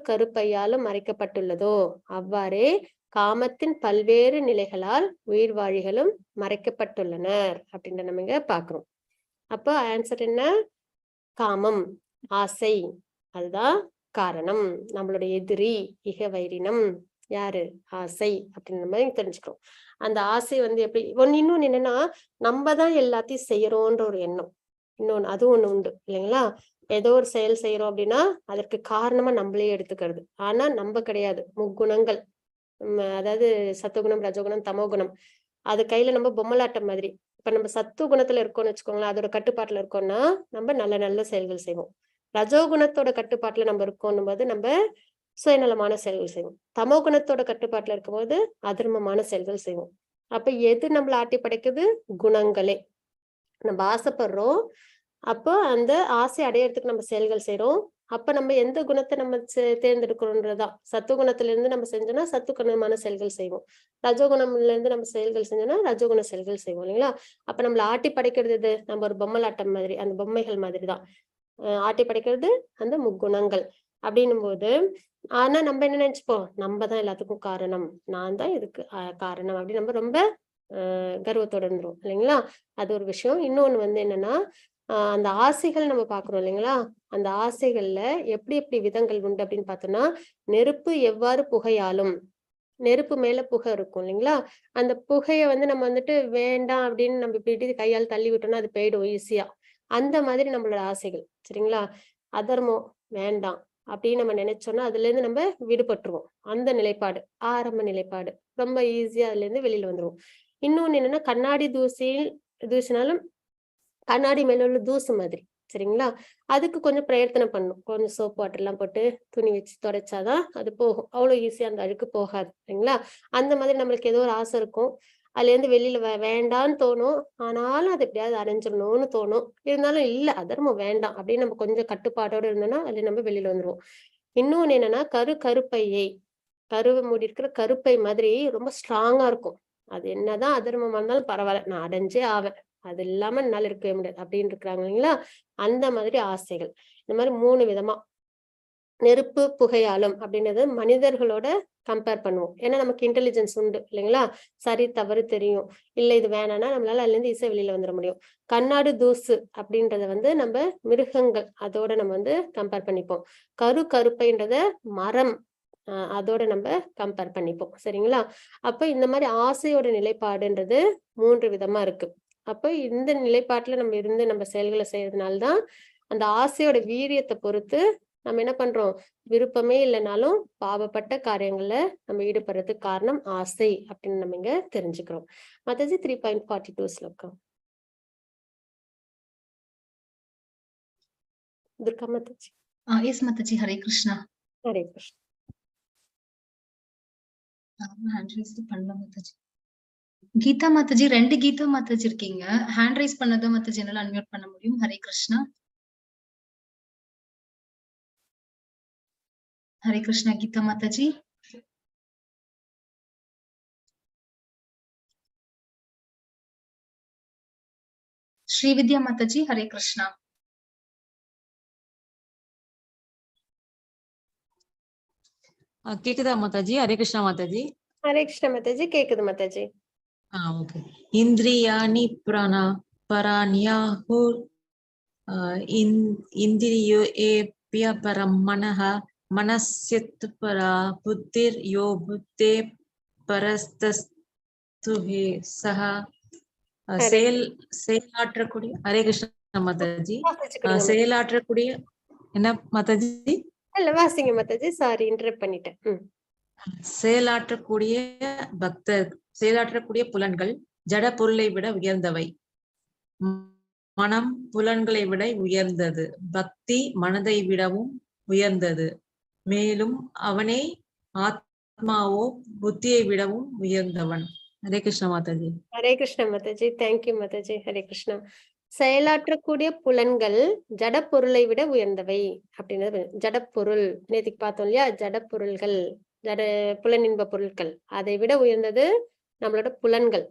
கருப்பையாலும் மறைக்கப்பட்டுள்ளதோ அவ்வாறே காமத்தின் பல்வேறு நிலைகளால் உயிர்வாழிகளும் மறைக்கப்பட்டுள்ளனர் அப்படின்ற நம்ம இங்க பாக்குறோம். அப்போ ஆன்சர் என்ன? காமம், ஆசை, அதுதான் காரணம். நம்மளுடைய எதிரி இக வைரினம் யாரு? ஆசை அப்படின்னு மாதிரி தெரிஞ்சுக்கிறோம். அந்த ஆசை எப்படி இன்னொன்னு என்னன்னா, நம்ம தான் எல்லாத்தையும் செய்யறோன்ற ஒரு எண்ணம். இன்னொன்னு அதுவும் ஒண்ணு உண்டு இல்லைங்களா? ஏதோ ஒரு செயல் செய்யறோம் அப்படின்னா அதற்கு காரணமா நம்மளே எடுத்துக்கிறது. ஆனா நம்ம கிடையாது. முக்குணங்கள், அதாவது சத்துகுணம், ரஜோகுணம், தமோகுணம், அது கையில நம்ம பொம்மலாட்டம் மாதிரி. இப்ப நம்ம சத்து குணத்துல இருக்கோம்னு வச்சுக்கோங்களேன், அதோட கட்டுப்பாட்டுல இருக்கோம்னா நம்ம நல்ல நல்ல செயல்கள் செய்வோம். ரஜோகுணத்தோட கட்டுப்பாட்டுல நம்ம இருக்கோம் போது நம்ம சுயநலமான செயல்கள் செய்வோம். தமோ குணத்தோட கட்டுப்பாட்டுல இருக்கும்போது அதர்மமான செயல்கள் செய்வோம். அப்ப எது நம்மள ஆட்டி படைக்குது? குணங்களே. நம்ம ஆசைப்படுறோம், அப்போ அந்த ஆசை அடையறதுக்கு நம்ம செயல்கள் செய்யறோம். அப்ப நம்ம எந்த குணத்தை நம்ம தேர்ந்தெடுக்கிறோம்ன்றதுதான். சத்துவகுணத்துல இருந்து நம்ம செஞ்சோம்னா சத்துகுணமான செயல்கள் செய்வோம். ரஜோகுணம்ல இருந்து நம்ம செயல்கள் செஞ்சோம்னா ரஜோகுண செயல்கள் செய்வோம் இல்லைங்களா? அப்ப நம்மள ஆட்டி படைக்கிறது எது? நம்ம ஒரு பொம்மலாட்டம் மாதிரி, அந்த பொம்மைகள் மாதிரிதான் ஆட்டி படைக்கிறது அந்த முக்குணங்கள் அப்படின்னும் போது. ஆனா நம்ம என்ன நினைச்சுப்போம், நம்ம தான் எல்லாத்துக்கும் காரணம், நான் தான் இதுக்கு காரணம் அப்படின்னு நம்ம ரொம்ப கர்வத்தோட இருந்துரும் இல்லைங்களா? அது ஒரு விஷயம். இன்னொன்னு என்னன்னா, அந்த ஆசைகள் நம்ம பாக்குறோம் இல்லைங்களா? அந்த ஆசைகள்ல எப்படி எப்படி விதங்கள் உண்டு அப்படின்னு பார்த்தோம்னா, நெருப்பு எவ்வாறு புகையாலும், நெருப்பு மேல புகை இருக்கும் இல்லைங்களா? அந்த புகைய நம்ம வேண்டாம் அப்படின்னு நம்ம இப்படி கையால் தள்ளி விட்டோம்னா அது போயிடும் ஈஸியா. அந்த மாதிரி நம்மளோட ஆசைகள் சரிங்களா? அதர்மம் வேண்டாம் அப்படின்னு நம்ம நினைச்சோம்னா அதுல இருந்து நம்ம விடுபட்டுருவோம். அந்த நிலைப்பாடு ஆரம்ப நிலைப்பாடு ரொம்ப ஈஸியா அதுல இருந்து வெளியில வந்துருவோம். இன்னொன்னு என்னன்னா, கண்ணாடி தூசினாலும் கண்ணாடி மேல உள்ள தூசு மாதிரி சரிங்களா? அதுக்கு கொஞ்சம் பிரயத்தனம் பண்ணணும். கொஞ்சம் சோப் வாட்டர் எல்லாம் போட்டு துணி வச்சு துடைச்சாதான் அது போகும். அவ்வளவு ஈஸியா அந்த அழுக்கு போகாது சரிங்களா? அந்த மாதிரி நம்மளுக்கு ஏதோ ஒரு ஆசை இருக்கும், அதுல இருந்து வெளியில வேண்டான்னு தோணும், ஆனாலும் அது எப்படியாவது அரைஞ்சிடணும்னு தோணும். இருந்தாலும் இல்ல அதர்மம் வேண்டாம் அப்படின்னு நம்ம கொஞ்சம் கட்டுப்பாடோட இருந்தோம்னா அதுல நம்ம வெளியில வந்துருவோம். இன்னொன்னு என்னன்னா கருப்பையை கருவை மூடி இருக்கிற கருப்பை மாதிரி ரொம்ப ஸ்ட்ராங்கா இருக்கும். அது என்னதான் அதர்மமா இருந்தாலும் பரவாயில்ல, நான் அடைஞ்சே ஆவேன், அது இல்லாம என்னால இருக்கவே முடியாது அப்படின்னு இருக்கிறாங்க இல்லைங்களா? அந்த மாதிரி ஆசைகள். இந்த மாதிரி 3 விதமா நெருப்பு புகையாலும் அப்படின்றது மனிதர்களோட கம்பேர் பண்ணுவோம். ஏன்னா நமக்கு இன்டெலிஜென்ஸ் உண்டு இல்லைங்களா? சரி தவறு தெரியும். இல்ல இது வேணாம்னா நம்மளால அதுல இருந்து ஈஸியா வெளியில வந்துட முடியும். கண்ணாடு தூசு அப்படின்றத வந்து நம்ம மிருகங்கள் அதோட நம்ம வந்து கம்பேர் பண்ணிப்போம். கருப்பைன்றத மரம் அதோட நம்ம கம்பேர் பண்ணிப்போம். சரிங்களா? அப்ப இந்த மாதிரி ஆசையோட நிலைப்பாடுன்றது 3 விதமா இருக்கு. அப்ப இந்த நிலைப்பாட்டுல நம்ம இருந்து நம்ம செயல்களை செய்யறதுனாலதான் அந்த ஆசையோட வீரியத்தை பொறுத்து நம்ம என்ன பண்றோம், விருப்பமே இல்லைனாலும் பாவப்பட்ட காரியங்கள்ல நம்ம ஈடுபடுறதுக்கு காரணம் ஆசை அப்படின்னு நம்ம இங்க தெரிஞ்சுக்கிறோம். மாதாஜி 3.42 ஸ்லோகம். Durga Mataji. Yes Mataji. Hare Krishna. Hare Krishna. Hand raise பண்ணல மாதாஜி. கீதா மாதாஜி 2 கீதா மாதாஜி இருக்கீங்க. ஹேண்ட் ரைஸ் பண்ணதான் மாதாஜி என்னால அன்மியூட் பண்ண முடியும். ஹரே கிருஷ்ணா. ஹரே கிருஷ்ணா கீதா மாதாஜி. ஸ்ரீவித்யா மாதாஜி. ஹரே கிருஷ்ணா. கேக்குதா மாதாஜி? ஹரே கிருஷ்ணா மாதாஜி. ஹரே கிருஷ்ணா மாதாஜி. கேக்குது மாதாஜி. ஓகே. இந்திரியாணி பராண்யாஹு இந்திரியோ ஏப்ய பரம் மனஹ மனஸ்யத் பரா புத்திர் யோ புத்தே பரஸ்தஸ்துஹே சஹ செயலாற்றக்கூடிய. ஹரே கிருஷ்ணா மாதாஜி. செயலாற்றக்கூடிய என்ன மாதாஜி? இல்ல வாசிங்க மாதாஜி. சாரி இன்டரப்ட் பண்ணிட்டேன். செயலாற்றக்கூடிய பக்தர், செயலாற்றக்கூடிய புலன்கள் ஜட பொருளை விட உயர்ந்தவை. மனம் புலன்களை விட உயர்ந்தது. பக்தி மனதை விடவும் உயர்ந்தது. மேலும் அவனே ஆத்மாவோ புத்தியை விடவும் உயர்ந்தவன். ஹரே கிருஷ்ணா மாதாஜி. ஹரே கிருஷ்ணா மாதாஜி. தேங்க்யூ மாதாஜி. ஹரே கிருஷ்ணா. செயலாற்றக்கூடிய புலன்கள் ஜட பொருளை விட உயர்ந்தவை அப்படின்றது. ஜடப்பொருள் நேத்திக்கு பார்த்தோம் இல்லையா? ஜடப்பொருள்கள், புலனின்ப பொருட்கள், அதை விட உயர்ந்தது நம்மளோட புலன்கள்.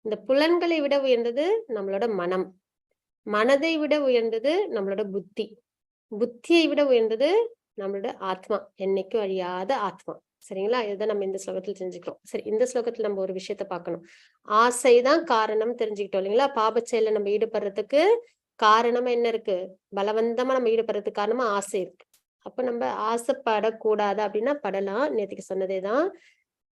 இந்த புலன்களை விட உயர்ந்தது நம்மளோட மனம். மனதை விட உயர்ந்தது நம்மளோட புத்தி. புத்தியை விட உயர்ந்தது நம்மளோட ஆத்மா, என்னைக்கும் அழியாத ஆத்மா. சரிங்களா? இதுதான் நம்ம இந்த ஸ்லோகத்துல தெரிஞ்சுக்கிறோம். சரி, இந்த ஸ்லோகத்துல நம்ம ஒரு விஷயத்த பார்க்கணும். ஆசைதான் காரணம் தெரிஞ்சுக்கிட்டோம் இல்லைங்களா? பாபச்செயல நம்ம ஈடுபடுறதுக்கு காரணமா என்ன இருக்கு? பலவந்தமா நம்ம ஈடுபடுறதுக்கு காரணமா ஆசை இருக்கு. அப்ப நம்ம ஆசைப்படக்கூடாது அப்படின்னா படலாம், நேற்றுக்கு சொன்னதேதான்.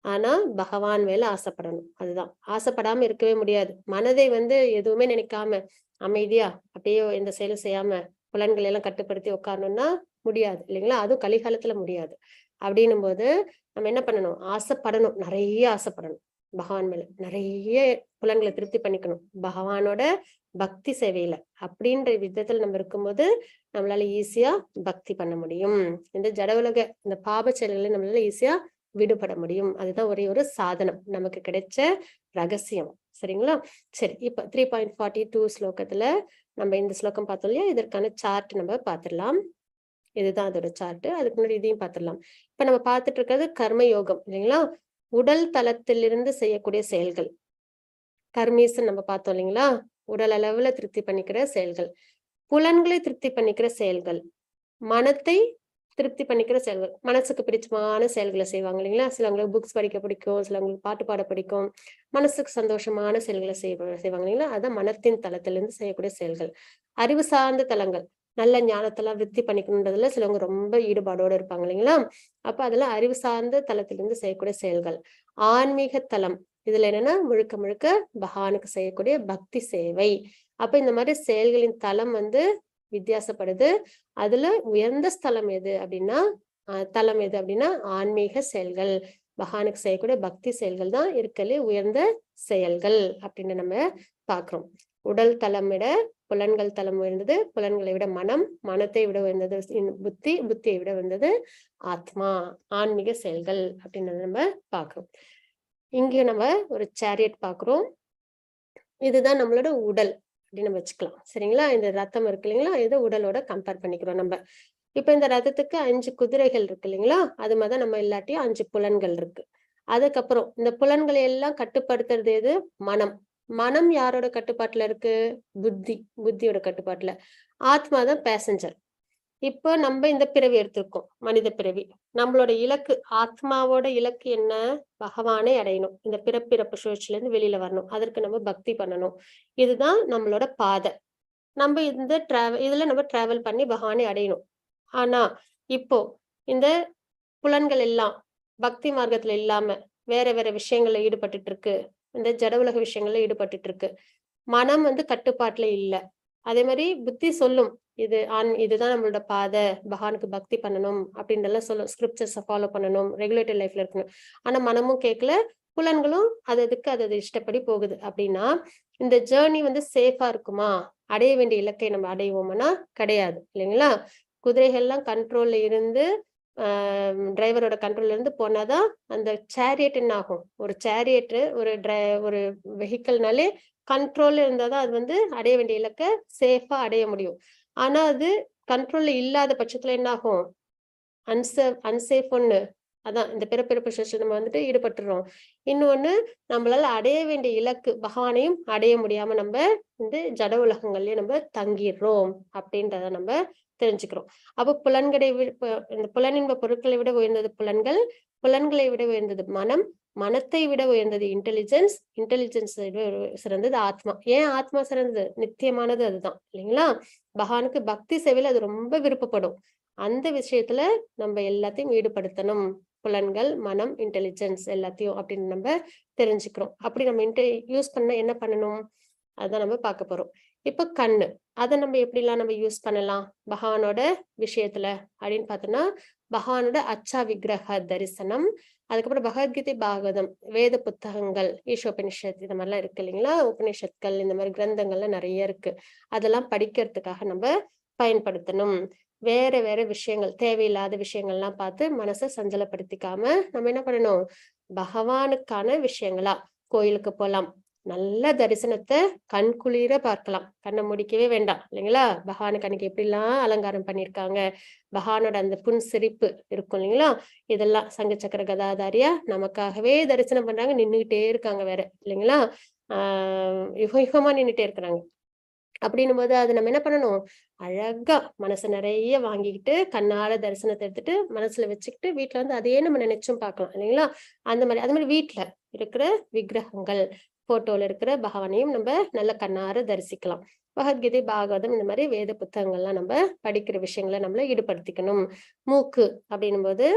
ஆனா பகவான் மேல ஆசைப்படணும். அதுதான். ஆசைப்படாம இருக்கவே முடியாது. மனதை வந்து எதுவுமே நினைக்காம அமைதியா அப்படியே எந்த செயலும் செய்யாம புலன்களை எல்லாம் கட்டுப்படுத்தி உட்காரணும்னா முடியாது இல்லைங்களா? அதுவும் கலிகாலத்துல முடியாது. அப்படின்னும் போது நம்ம என்ன பண்ணணும்? ஆசைப்படணும், நிறைய ஆசைப்படணும். பகவான் மேல நிறைய புலன்களை திருப்தி பண்ணிக்கணும். பகவானோட பக்தி சேவையில அப்படின்ற விதத்துல நம்ம இருக்கும்போது நம்மளால ஈஸியா பக்தி பண்ண முடியும். இந்த ஜட உலக இந்த பாப செயல்களை நம்மளால ஈஸியா விடுபட முடியும். அதுதான் ஒரே ஒரு சாதனம், நமக்கு கிடைச்ச ரகசியம். சரிங்களா? சரி, இப்ப 3.42 ஸ்லோகத்துல நம்ம இந்த ஸ்லோகம் பார்த்தோம் இல்லையா? இதற்கான சார்ட் நம்ம பார்த்துடலாம். இதுதான் அதோட சார்ட். அதுக்கு முன்னாடி இதையும் பார்த்துடலாம். இப்ப நம்ம பார்த்துட்டு இருக்கிறது கர்ம யோகம் இல்லைங்களா? உடல் தளத்திலிருந்து செய்யக்கூடிய செயல்கள் கர்மீசன் நம்ம பார்த்தோம் இல்லைங்களா? உடல் அளவுல திருப்தி பண்ணிக்கிற செயல்கள், புலன்களை திருப்தி பண்ணிக்கிற செயல்கள், மனத்தை திருப்தி பண்ணிக்கிற செயல்கள். மனசுக்கு பிடிச்சமான செயல்களை செய்வாங்க இல்லைங்களா? சிலவங்களுக்கு புக்ஸ் படிக்க பிடிக்கும், சிலவங்களுக்கு பாட்டு பாட பிடிக்கும், மனசுக்கு சந்தோஷமான செயல்களை செய்வாங்க இல்லைங்களா? அதான் மனத்தின் தளத்திலிருந்து செய்யக்கூடிய செயல்கள். அறிவு சார்ந்த தளங்கள், நல்ல ஞானத்தெல்லாம் விருத்தி பண்ணிக்கணுன்றதுல சிலவங்க ரொம்ப ஈடுபாடோட இருப்பாங்க இல்லைங்களா? அப்ப அதெல்லாம் அறிவு சார்ந்த தளத்திலிருந்து செய்யக்கூடிய செயல்கள். ஆன்மீக தளம், இதுல என்னன்னா முழுக்க முழுக்க பகவானுக்கு செய்யக்கூடிய பக்தி சேவை. அப்ப இந்த மாதிரி செயல்களின் தளம் வந்து வித்தியாசப்படுது. அதுல உயர்ந்த ஸ்தலம் எது அப்படின்னா தளம் எது அப்படின்னா ஆன்மீக செயல்கள், பகவானுக்கு செய்யக்கூடிய பக்தி செயல்கள் தான் இருக்கலே உயர்ந்த செயல்கள் அப்படின்னு நம்ம பாக்குறோம். உடல் தளம் விட புலன்கள் தளம் உயர்ந்தது, புலன்களை விட மனம், மனத்தை விட உயர்ந்தது புத்தி, புத்தியை விட உயர்ந்தது ஆத்மா, ஆன்மீக செயல்கள் அப்படின்றத நம்ம பாக்குறோம். இங்க நம்ம ஒரு சேரியட் பாக்குறோம். இதுதான் நம்மளோட உடல் அப்படின்னு நம்ம வச்சுக்கலாம். சரிங்களா? இந்த ரத்தம் இருக்கு இல்லைங்களா? இதை உடலோட கம்பேர் பண்ணிக்கிறோம் நம்ம. இப்ப இந்த ரதத்துக்கு 5 குதிரைகள் இருக்கு இல்லைங்களா? அது மாதிரி நம்ம இல்லாட்டியும் 5 புலன்கள் இருக்கு. அதுக்கப்புறம் இந்த புலன்களை எல்லாம் கட்டுப்படுத்துறது எது? மனம். மனம் யாரோட கட்டுப்பாட்டுல இருக்கு? புத்தியோட கட்டுப்பாட்டுல. ஆத்மா தான் பேசஞ்சர். இப்போ நம்ம இந்த பிறவி எடுத்திருக்கோம், மனித பிறவி. நம்மளோட இலக்கு, ஆத்மாவோட இலக்கு என்ன? பகவானை அடையணும். இந்த பிறப்பிறப்பு சுழற்சியில இருந்து வெளியில வரணும். அதற்கு நம்ம பக்தி பண்ணணும். இதுதான் நம்மளோட பாதை. நம்ம இந்த இதுல நம்ம டிராவல் பண்ணி பகவானை அடையணும். ஆனா இப்போ இந்த புலன்கள் எல்லாம் பக்தி மார்க்கத்துல இல்லாம வேற வேற விஷயங்கள்ல ஈடுபட்டுட்டு இருக்கு. இந்த ஜட உலக விஷயங்கள்ல ஈடுபட்டுட்டு இருக்கு. மனம் கட்டுப்பாட்டுல இல்ல. அதே மாதிரி புத்தி சொல்லும், இதுதான் நம்மளோட பாதை, பகவானுக்கு பக்தி பண்ணணும் அப்படின்றலாம் சொல்லும், ஸ்கிரிப்சர்ஸை ஃபாலோ பண்ணணும், ரெகுலேட்டட் லைஃப்ல இருக்கணும். ஆனா மனமும் கேட்கல, புலன்களும் அதுக்கு அது இஷ்டப்படி போகுது. அப்படின்னா இந்த ஜேர்னி சேஃபா இருக்குமா? அடைய வேண்டிய இலக்கை நம்ம அடைவோம்னா கிடையாது, இல்லைங்களா? குதிரைகள்லாம் கண்ட்ரோல்ல இருந்து டிரைவரோட கண்ட்ரோல்ல இருந்து போனாதான் அந்த சேரியட் என்ன ஆகும்? ஒரு சேரியட், ஒரு வெஹிக்கிள்னாலே கண்ட்ரோல்ல இருந்தாதான் அது அடைய வேண்டிய இலக்கை சேஃபா அடைய முடியும். ஆனா அது கண்ட்ரோல்ல இல்லாத பட்சத்துல என்ன ஆகும்? அன்சேஃப் ஒண்ணு. அதான் இந்த பிறப்பிறப்பு சுழற்சியில நம்ம ஈடுபட்டுறோம். இன்னொன்னு, நம்மளால அடைய வேண்டிய இலக்கு பகவானையும் அடைய முடியாம நம்ம இந்த ஜட உலகங்கள்லயே நம்ம தங்கிடுறோம் அப்படின்றத நம்ம தெரிஞ்சுக்கிறோம். அப்போ இந்த புலனின்ப பொருட்களை விட உயர்ந்தது புலன்கள், புலன்களை விட உயர்ந்தது மனம், மனத்தை விட உயர்ந்தது இன்டெலிஜென்ஸ், இன்டெலிஜென்ஸ் சிறந்தது ஆத்மா. ஏன் ஆத்மா சிறந்தது? நித்தியமானது அதுதான், இல்லைங்களா? பகவானுக்கு பக்தி சேவையில அது ரொம்ப விருப்பப்படும். அந்த விஷயத்துல நம்ம எல்லாத்தையும் ஈடுபடுத்தணும். புலன்கள், மனம், இன்டெலிஜென்ஸ் எல்லாத்தையும் அப்படின்னு நம்ம தெரிஞ்சுக்கிறோம். அப்படி நம்ம யூஸ் பண்ண என்ன பண்ணணும்? அதான் நம்ம பார்க்க போறோம். இப்ப கண்ணு, அதை நம்ம எப்படிலாம் நம்ம யூஸ் பண்ணலாம் பகவானோட விஷயத்துல அப்படின்னு பார்த்தோம்னா, பகவானோட அச்சா விக்கிரக தரிசனம், அதுக்கப்புறம் பகவத்கீதை, பாகவதம், வேத புத்தகங்கள், ஈஷோபனிஷத் இந்த மாதிரிலாம் இருக்கு இல்லைங்களா? உபனிஷத்கள், இந்த மாதிரி கிரந்தங்கள்லாம் நிறைய இருக்கு. அதெல்லாம் படிக்கிறதுக்காக நம்ம பயன்படுத்தணும். வேற வேற விஷயங்கள், தேவையில்லாத விஷயங்கள்லாம் பார்த்து மனசை சஞ்சலப்படுத்திக்காம நம்ம என்ன பண்ணணும்? பகவானுக்கான விஷயங்களா கோயிலுக்கு போலாம், நல்ல தரிசனத்தை கண்குளிர பார்க்கலாம், கண்ணை முடிக்கவே வேண்டாம், இல்லைங்களா? பகவானுக்கு அன்னைக்கு எப்படிலாம் அலங்காரம் பண்ணியிருக்காங்க, பகவானோட அந்த புன் சிரிப்பு இருக்கும் இல்லைங்களா? இதெல்லாம் சங்கு சக்கர கதாதாரியா நமக்காகவே தரிசனம் பண்றாங்க, நின்றுகிட்டே இருக்காங்க வேற, இல்லைங்களா? யுகமா நின்றுட்டே இருக்கிறாங்க. அப்படின்னும் போது அது நம்ம என்ன பண்ணணும்? அழகா மனசு நிறைய வாங்கிக்கிட்டு கண்ணால தரிசனத்தை எடுத்துட்டு மனசுல வச்சுக்கிட்டு வீட்டுல அதையே நம்ம நினைச்சும் பார்க்கலாம், இல்லைங்களா? அது மாதிரி வீட்டுல இருக்கிற விக்கிரகங்கள், போட்டோல இருக்கிற பகவானையும் நம்ம நல்ல கண்ணார தரிசிக்கலாம். பகவத்கீதை, பாகவதம் இந்த மாதிரி வேத புத்தகங்கள்லாம் நம்ம படிக்கிற விஷயங்களை நம்மள ஈடுபடுத்திக்கணும். மூக்கு அப்படின்னும் போது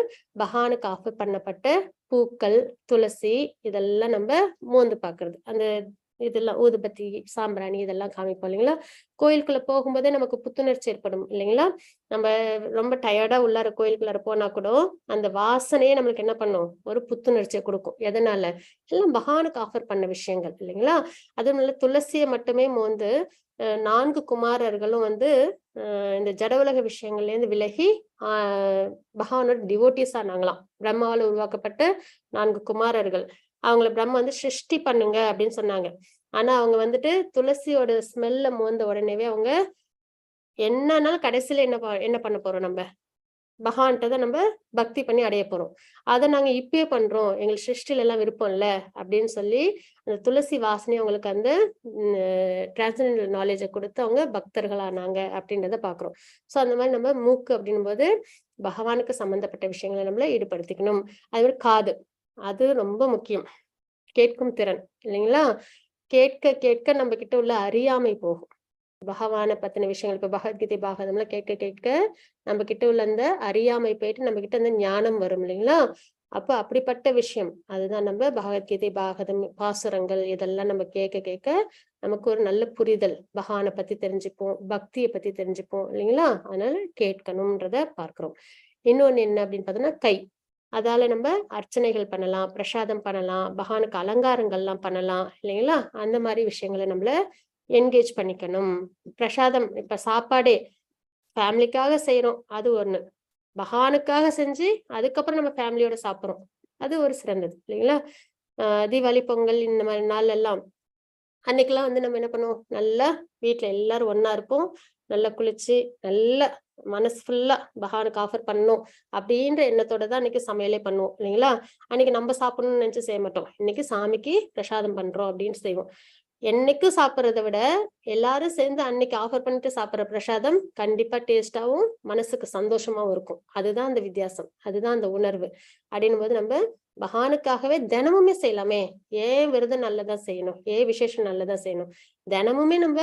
பகவானுக்கு ஆஃபர் பண்ணப்பட்ட பூக்கள், துளசி இதெல்லாம் நம்ம மோந்து பாக்குறது. அந்த இதெல்லாம் ஊதுபத்தி, சாம்பிராணி இதெல்லாம் காமிப்போம் இல்லைங்களா? கோயிலுக்குள்ள போகும்போதே நமக்கு புத்துணர்ச்சி ஏற்படும், இல்லைங்களா? நம்ம ரொம்ப டயர்டா உள்ளார கோயிலுக்குள்ளார போனா கூட அந்த வாசனையே நம்மளுக்கு என்ன பண்ணும்? ஒரு புத்துணர்ச்சியை கொடுக்கும். எதனால? எல்லாம் பகவானுக்கு ஆஃபர் பண்ண விஷயங்கள், இல்லைங்களா? அதுவும் நல்ல துளசியை மட்டுமே மோந்து 4 குமாரர்களும் இந்த ஜட உலக விஷயங்கள்ல இருந்து விலகி பகவானோட டிவோட்டிஸ் ஆனாங்களாம். பிரம்மாவால உருவாக்கப்பட்ட 4 குமாரர்கள். அவங்கள பிரம்மா சிருஷ்டி பண்ணுங்க அப்படின்னு சொன்னாங்க. ஆனா அவங்க துளசியோட ஸ்மெல்ல மோந்த உடனேவே அவங்க என்னன்னாலும் கடைசியில என்ன பண்ண போறோம்? நம்ம பகவான்கிட்ட தான் நம்ம பக்தி பண்ணி அடைய போறோம். அதை நாங்க இப்பயே பண்றோம், எங்களுக்கு சிருஷ்டில எல்லாம் விருப்பம் இல்ல அப்படின்னு சொல்லி அந்த துளசி வாசனை அவங்களுக்கு அந்த டிரான்சென்டென்டல் நாலேஜை கொடுத்து அவங்க பக்தர்களானாங்க அப்படின்றத பாக்குறோம். சோ அந்த மாதிரி நம்ம மூக்கு அப்படின்னும் போது பகவானுக்கு சம்பந்தப்பட்ட விஷயங்களை நம்மள ஈடுபடுத்திக்கணும். அது மாதிரி காது, அது ரொம்ப முக்கியம். கேட்கும் திறன், இல்லைங்களா? கேட்க கேட்க நம்ம கிட்ட உள்ள அறியாமை போகும். பகவானை பத்தின விஷயங்கள், இப்ப பகவத்கீதை, பாகவதம்லாம் கேட்க கேட்க நம்ம கிட்ட உள்ள அந்த அறியாமை போயிட்டு நம்ம கிட்ட அந்த ஞானம் வரும், இல்லைங்களா? அப்ப அப்படிப்பட்ட விஷயம் அதுதான் நம்ம பகவத்கீதை, பாகவதம், பாசுரங்கள் இதெல்லாம் நம்ம கேட்க கேட்க நமக்கு ஒரு நல்ல புரிதல், பகவானை பத்தி தெரிஞ்சுப்போம், பக்தியை பத்தி தெரிஞ்சுப்போம், இல்லைங்களா? அதனால கேட்கணும்ன்றத பார்க்கிறோம். இன்னொன்னு என்ன அப்படின்னு பார்த்தோம்னா கை. அதால நம்ம அர்ச்சனைகள் பண்ணலாம், பிரசாதம் பண்ணலாம், பகவானுக்கு அலங்காரங்கள்லாம் பண்ணலாம், இல்லைங்களா? அந்த மாதிரி விஷயங்களை நம்மள என்கேஜ் பண்ணிக்கணும். பிரசாதம், இப்ப சாப்பாடே ஃபேமிலிக்காக செய்யறோம், அது ஒண்ணு. பகவானுக்காக செஞ்சு அதுக்கப்புறம் நம்ம ஃபேமிலியோட சாப்பிடுறோம், அது ஒரு சிறந்தது, இல்லைங்களா? தீபாவளி, பொங்கல் இந்த மாதிரி நாள் எல்லாம் அன்னைக்கெல்லாம் நம்ம என்ன பண்ணுவோம்? நல்லா வீட்டுல எல்லாரும் ஒன்னா இருப்போம், நல்லா குளிச்சு நல்லா மனசு ஃபுல்லா பகவானுக்கு ஆஃபர் பண்ணணும் அப்படின்ற எண்ணத்தோட தான் அன்னைக்கு சமையலே பண்ணுவோம் இல்லைங்களா. அன்னைக்கு நம்ம சாப்பிடணும்னு நினைச்சு செய்ய மாட்டோம். இன்னைக்கு சாமிக்கு பிரசாதம் பண்றோம் அப்படின்னு செய்வோம். என்னைக்கும் சாப்பிட்றத விட எல்லாரும் சேர்ந்து அன்னைக்கு ஆஃபர் பண்ணிட்டு சாப்பிட்ற பிரசாதம் கண்டிப்பா டேஸ்டாவும் மனசுக்கு சந்தோஷமாவும் இருக்கும். அதுதான் அந்த வித்தியாசம், அதுதான் அந்த உணர்வு. அப்படின்னும் போது நம்ம பகவானுக்காகவே தினமுமே செய்யலாமே. ஏன் விரதம் நல்லதா செய்யணும், ஏன் விசேஷம் நல்லதா செய்யணும். தினமுமே நம்ம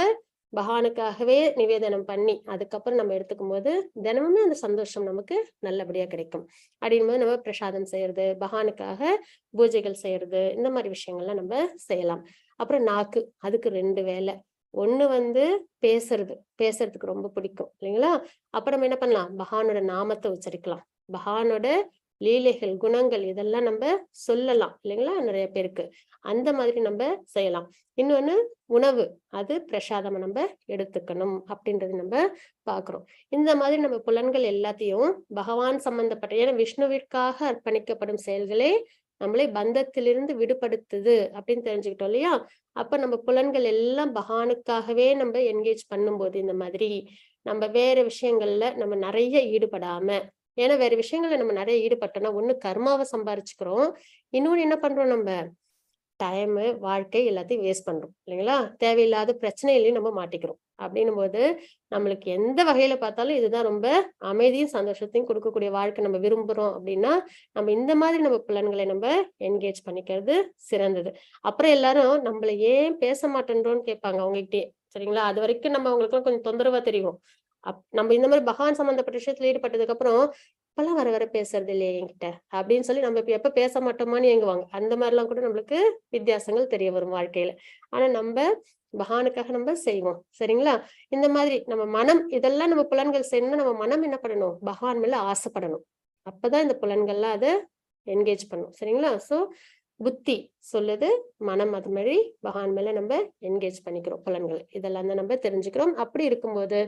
பகவானுக்காகவே நிவேதனம் பண்ணி அதுக்கப்புறம் நம்ம எடுத்துக்கும் போது தினமுமே அந்த சந்தோஷம் நமக்கு நல்லபடியா கிடைக்கும். அப்படின்னும் போது நம்ம பிரசாதம் செய்யறது, பகவானுக்காக பூஜைகள் செய்யறது, இந்த மாதிரி விஷயங்கள்லாம் நம்ம செய்யலாம். அப்புறம் நாக்கு, அதுக்கு 2 வேலை. ஒண்ணு பேசுறதுக்கு ரொம்ப பிடிக்கும் இல்லைங்களா. அப்புறம் நம்ம என்ன பண்ணலாம், பகவானோட நாமத்தை உச்சரிக்கலாம், பகவானோட லீலைகள், குணங்கள் இதெல்லாம் நம்ம சொல்லலாம் இல்லைங்களா நிறைய பேருக்கு. அந்த மாதிரி நம்ம செய்யலாம். இன்னொன்னு உணவு, அது பிரசாதம் நம்ம எடுத்துக்கணும் அப்படின்றது நம்ம பாக்குறோம். இந்த மாதிரி நம்ம புலன்கள் எல்லாத்தையும் பகவான் சம்பந்தப்பட்ட, ஏன்னா விஷ்ணுவிற்காக அர்ப்பணிக்கப்படும் செயல்களே நம்மளை பந்தத்திலிருந்து விடுபடுத்துது அப்படின்னு தெரிஞ்சுக்கிட்டோம் இல்லையா. அப்ப நம்ம புலன்கள் எல்லாம் பகவானுக்காகவே நம்ம என்கேஜ் பண்ணும்போது இந்த மாதிரி நம்ம வேற விஷயங்கள்ல நம்ம நிறைய ஈடுபடாம, ஏன்னா வேற விஷயங்கள்ல நம்ம நிறைய ஈடுபட்டோம்னா ஒண்ணு கர்மாவை சம்பாரிச்சுக்கிறோம், இன்னொன்னு என்ன பண்றோம், நம்ம டைம், வாழ்க்கை எல்லாத்தையும் வேஸ்ட் பண்றோம் இல்லைங்களா. தேவையில்லாத பிரச்சனையிலையும் நம்ம மாட்டிக்கிறோம். அப்படின்னும் போது நம்மளுக்கு எந்த வகையில பார்த்தாலும் இதுதான் ரொம்ப அமைதியும் சந்தோஷத்தையும் கொடுக்கக்கூடிய வாழ்க்கை நம்ம விரும்புறோம் அப்படின்னா நம்ம இந்த மாதிரி நம்ம புலன்களை நம்ம என்கேஜ் பண்ணிக்கிறது சிறந்தது. அப்புறம் எல்லாரும் நம்மள ஏன் பேச மாட்டேன்றோன்னு கேட்பாங்க அவங்ககிட்டே, சரிங்களா. அது வரைக்கும் நம்ம அவங்களுக்கு கொஞ்சம் தொந்தரவா தெரியும். நம்ம இந்த மாதிரி பகவான் சம்பந்தப்பட்ட விஷயத்துல ஈடுபட்டதுக்கு அப்புறம் இப்பெல்லாம் வர பேசுறது இல்லையே என்கிட்ட அப்படின்னு சொல்லி நம்ம இப்ப எப்ப பேச மாட்டோமான்னு ஏங்குவாங்க. அந்த மாதிரி எல்லாம் கூட நம்மளுக்கு வித்தியாசங்கள் தெரிய வரும் வாழ்க்கையில. ஆனா நம்ம பகவானுக்காக நம்ம செய்வோம், சரிங்களா. இந்த மாதிரி நம்ம மனம், இதெல்லாம் நம்ம புலன்கள் செய்யணும்னா நம்ம மனம் என்ன பண்ணணும், பகவான் மேல ஆசைப்படணும். அப்பதான் இந்த புலன்கள்லாம் அதை என்கேஜ் பண்ணும், சரிங்களா. சோ புத்தி சொல்லுது, மனம் அது மாதிரி பகவான் மேல நம்ம என்கேஜ் பண்ணிக்கிறோம் புலன்கள், இதெல்லாம் தான் நம்ம தெரிஞ்சுக்கிறோம். அப்படி இருக்கும்போது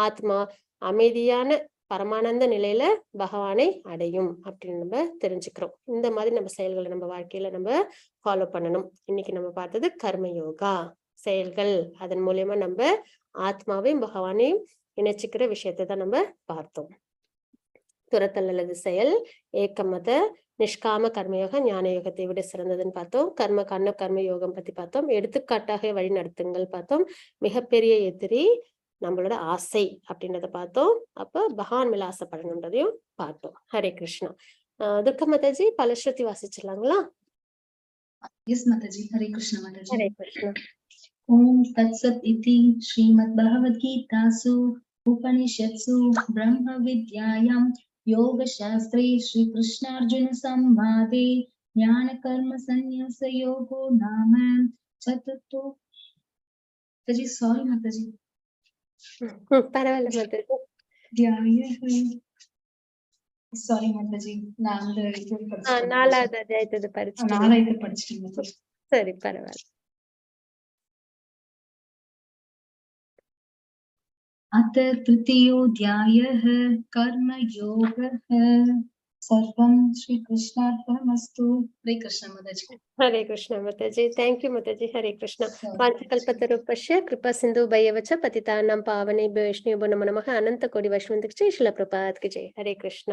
ஆத்மா அமைதியான பரமானந்த நிலையில பகவானை அடையும் அப்படின்னு நம்ம தெரிஞ்சுக்கிறோம். இந்த மாதிரி நம்ம செயல்களை நம்ம வாழ்க்கையில நம்ம ஃபாலோ பண்ணணும். இன்னைக்கு நம்ம பார்த்தது கர்ம யோகா செயல்கள், அதன் மூலியமா நம்ம ஆத்மாவையும் பகவானையும் இணைச்சிக்கிற விஷயத்தை தான் நம்ம பார்த்தோம். துரத்தல் அல்லது செயல், ஏக்கமத நிஷ்காம கர்மயோகம் ஞான யோகத்தை விட சிறந்ததுன்னு பார்த்தோம். கர்ம யோகம் பத்தி பார்த்தோம். எடுத்துக்காட்டாக வழி நடத்துங்கள் பார்த்தோம். மிகப்பெரிய எதிரி நம்மளோட ஆசை அப்படின்றத பார்த்தோம். அப்ப பகவான் மேல ஆசைப்படணுன்றதையும் பார்த்தோம். ஹரே கிருஷ்ணா. துர்கா மாதாஜி பலஸ்ருதி வாசிச்சிடலாங்களா? எஸ் மாதாஜி. ஹரே கிருஷ்ணா மாதாஜி. ஹரே கிருஷ்ணா. ஓம் தத்சத் இதி ஸ்ரீமத் பகவத் கீதாசு உபனிஷத்சு பிரம்ம வித்யாயாம் யோக சாஸ்திரே ஸ்ரீ கிருஷ்ணார்ஜுன சம்வாதே ஞான கர்ம சந்நியாச யோகோ நாம சதுர்த்தோ. மாதாஜி சாரி மாதாஜி. பரவாயில்ல மாதாஜி. சாரி மாதாஜி, நான் அந்த நாலாவது அத்தியாயத்தை படிச்சுட்டேன். சரி பரவாயில்ல. अथ तृतीयोऽध्यायः कर्मयोगः। सर्वं श्रीकृष्णार्पणमस्तु। हरे कृष्ण माताजी. हरे कृष्ण माताजी. थैंक यू माताजी. हरे कृष्ण. वाञ्छकल्पतरुभ्यश्च कृपा सिन्धुभ्येव च पतितानां पावनेभ्यो वैष्णवेभ्यो नमो नमः. अनंत कोटि वैष्णव श्रील प्रभुपाद की जय. हरे कृष्ण.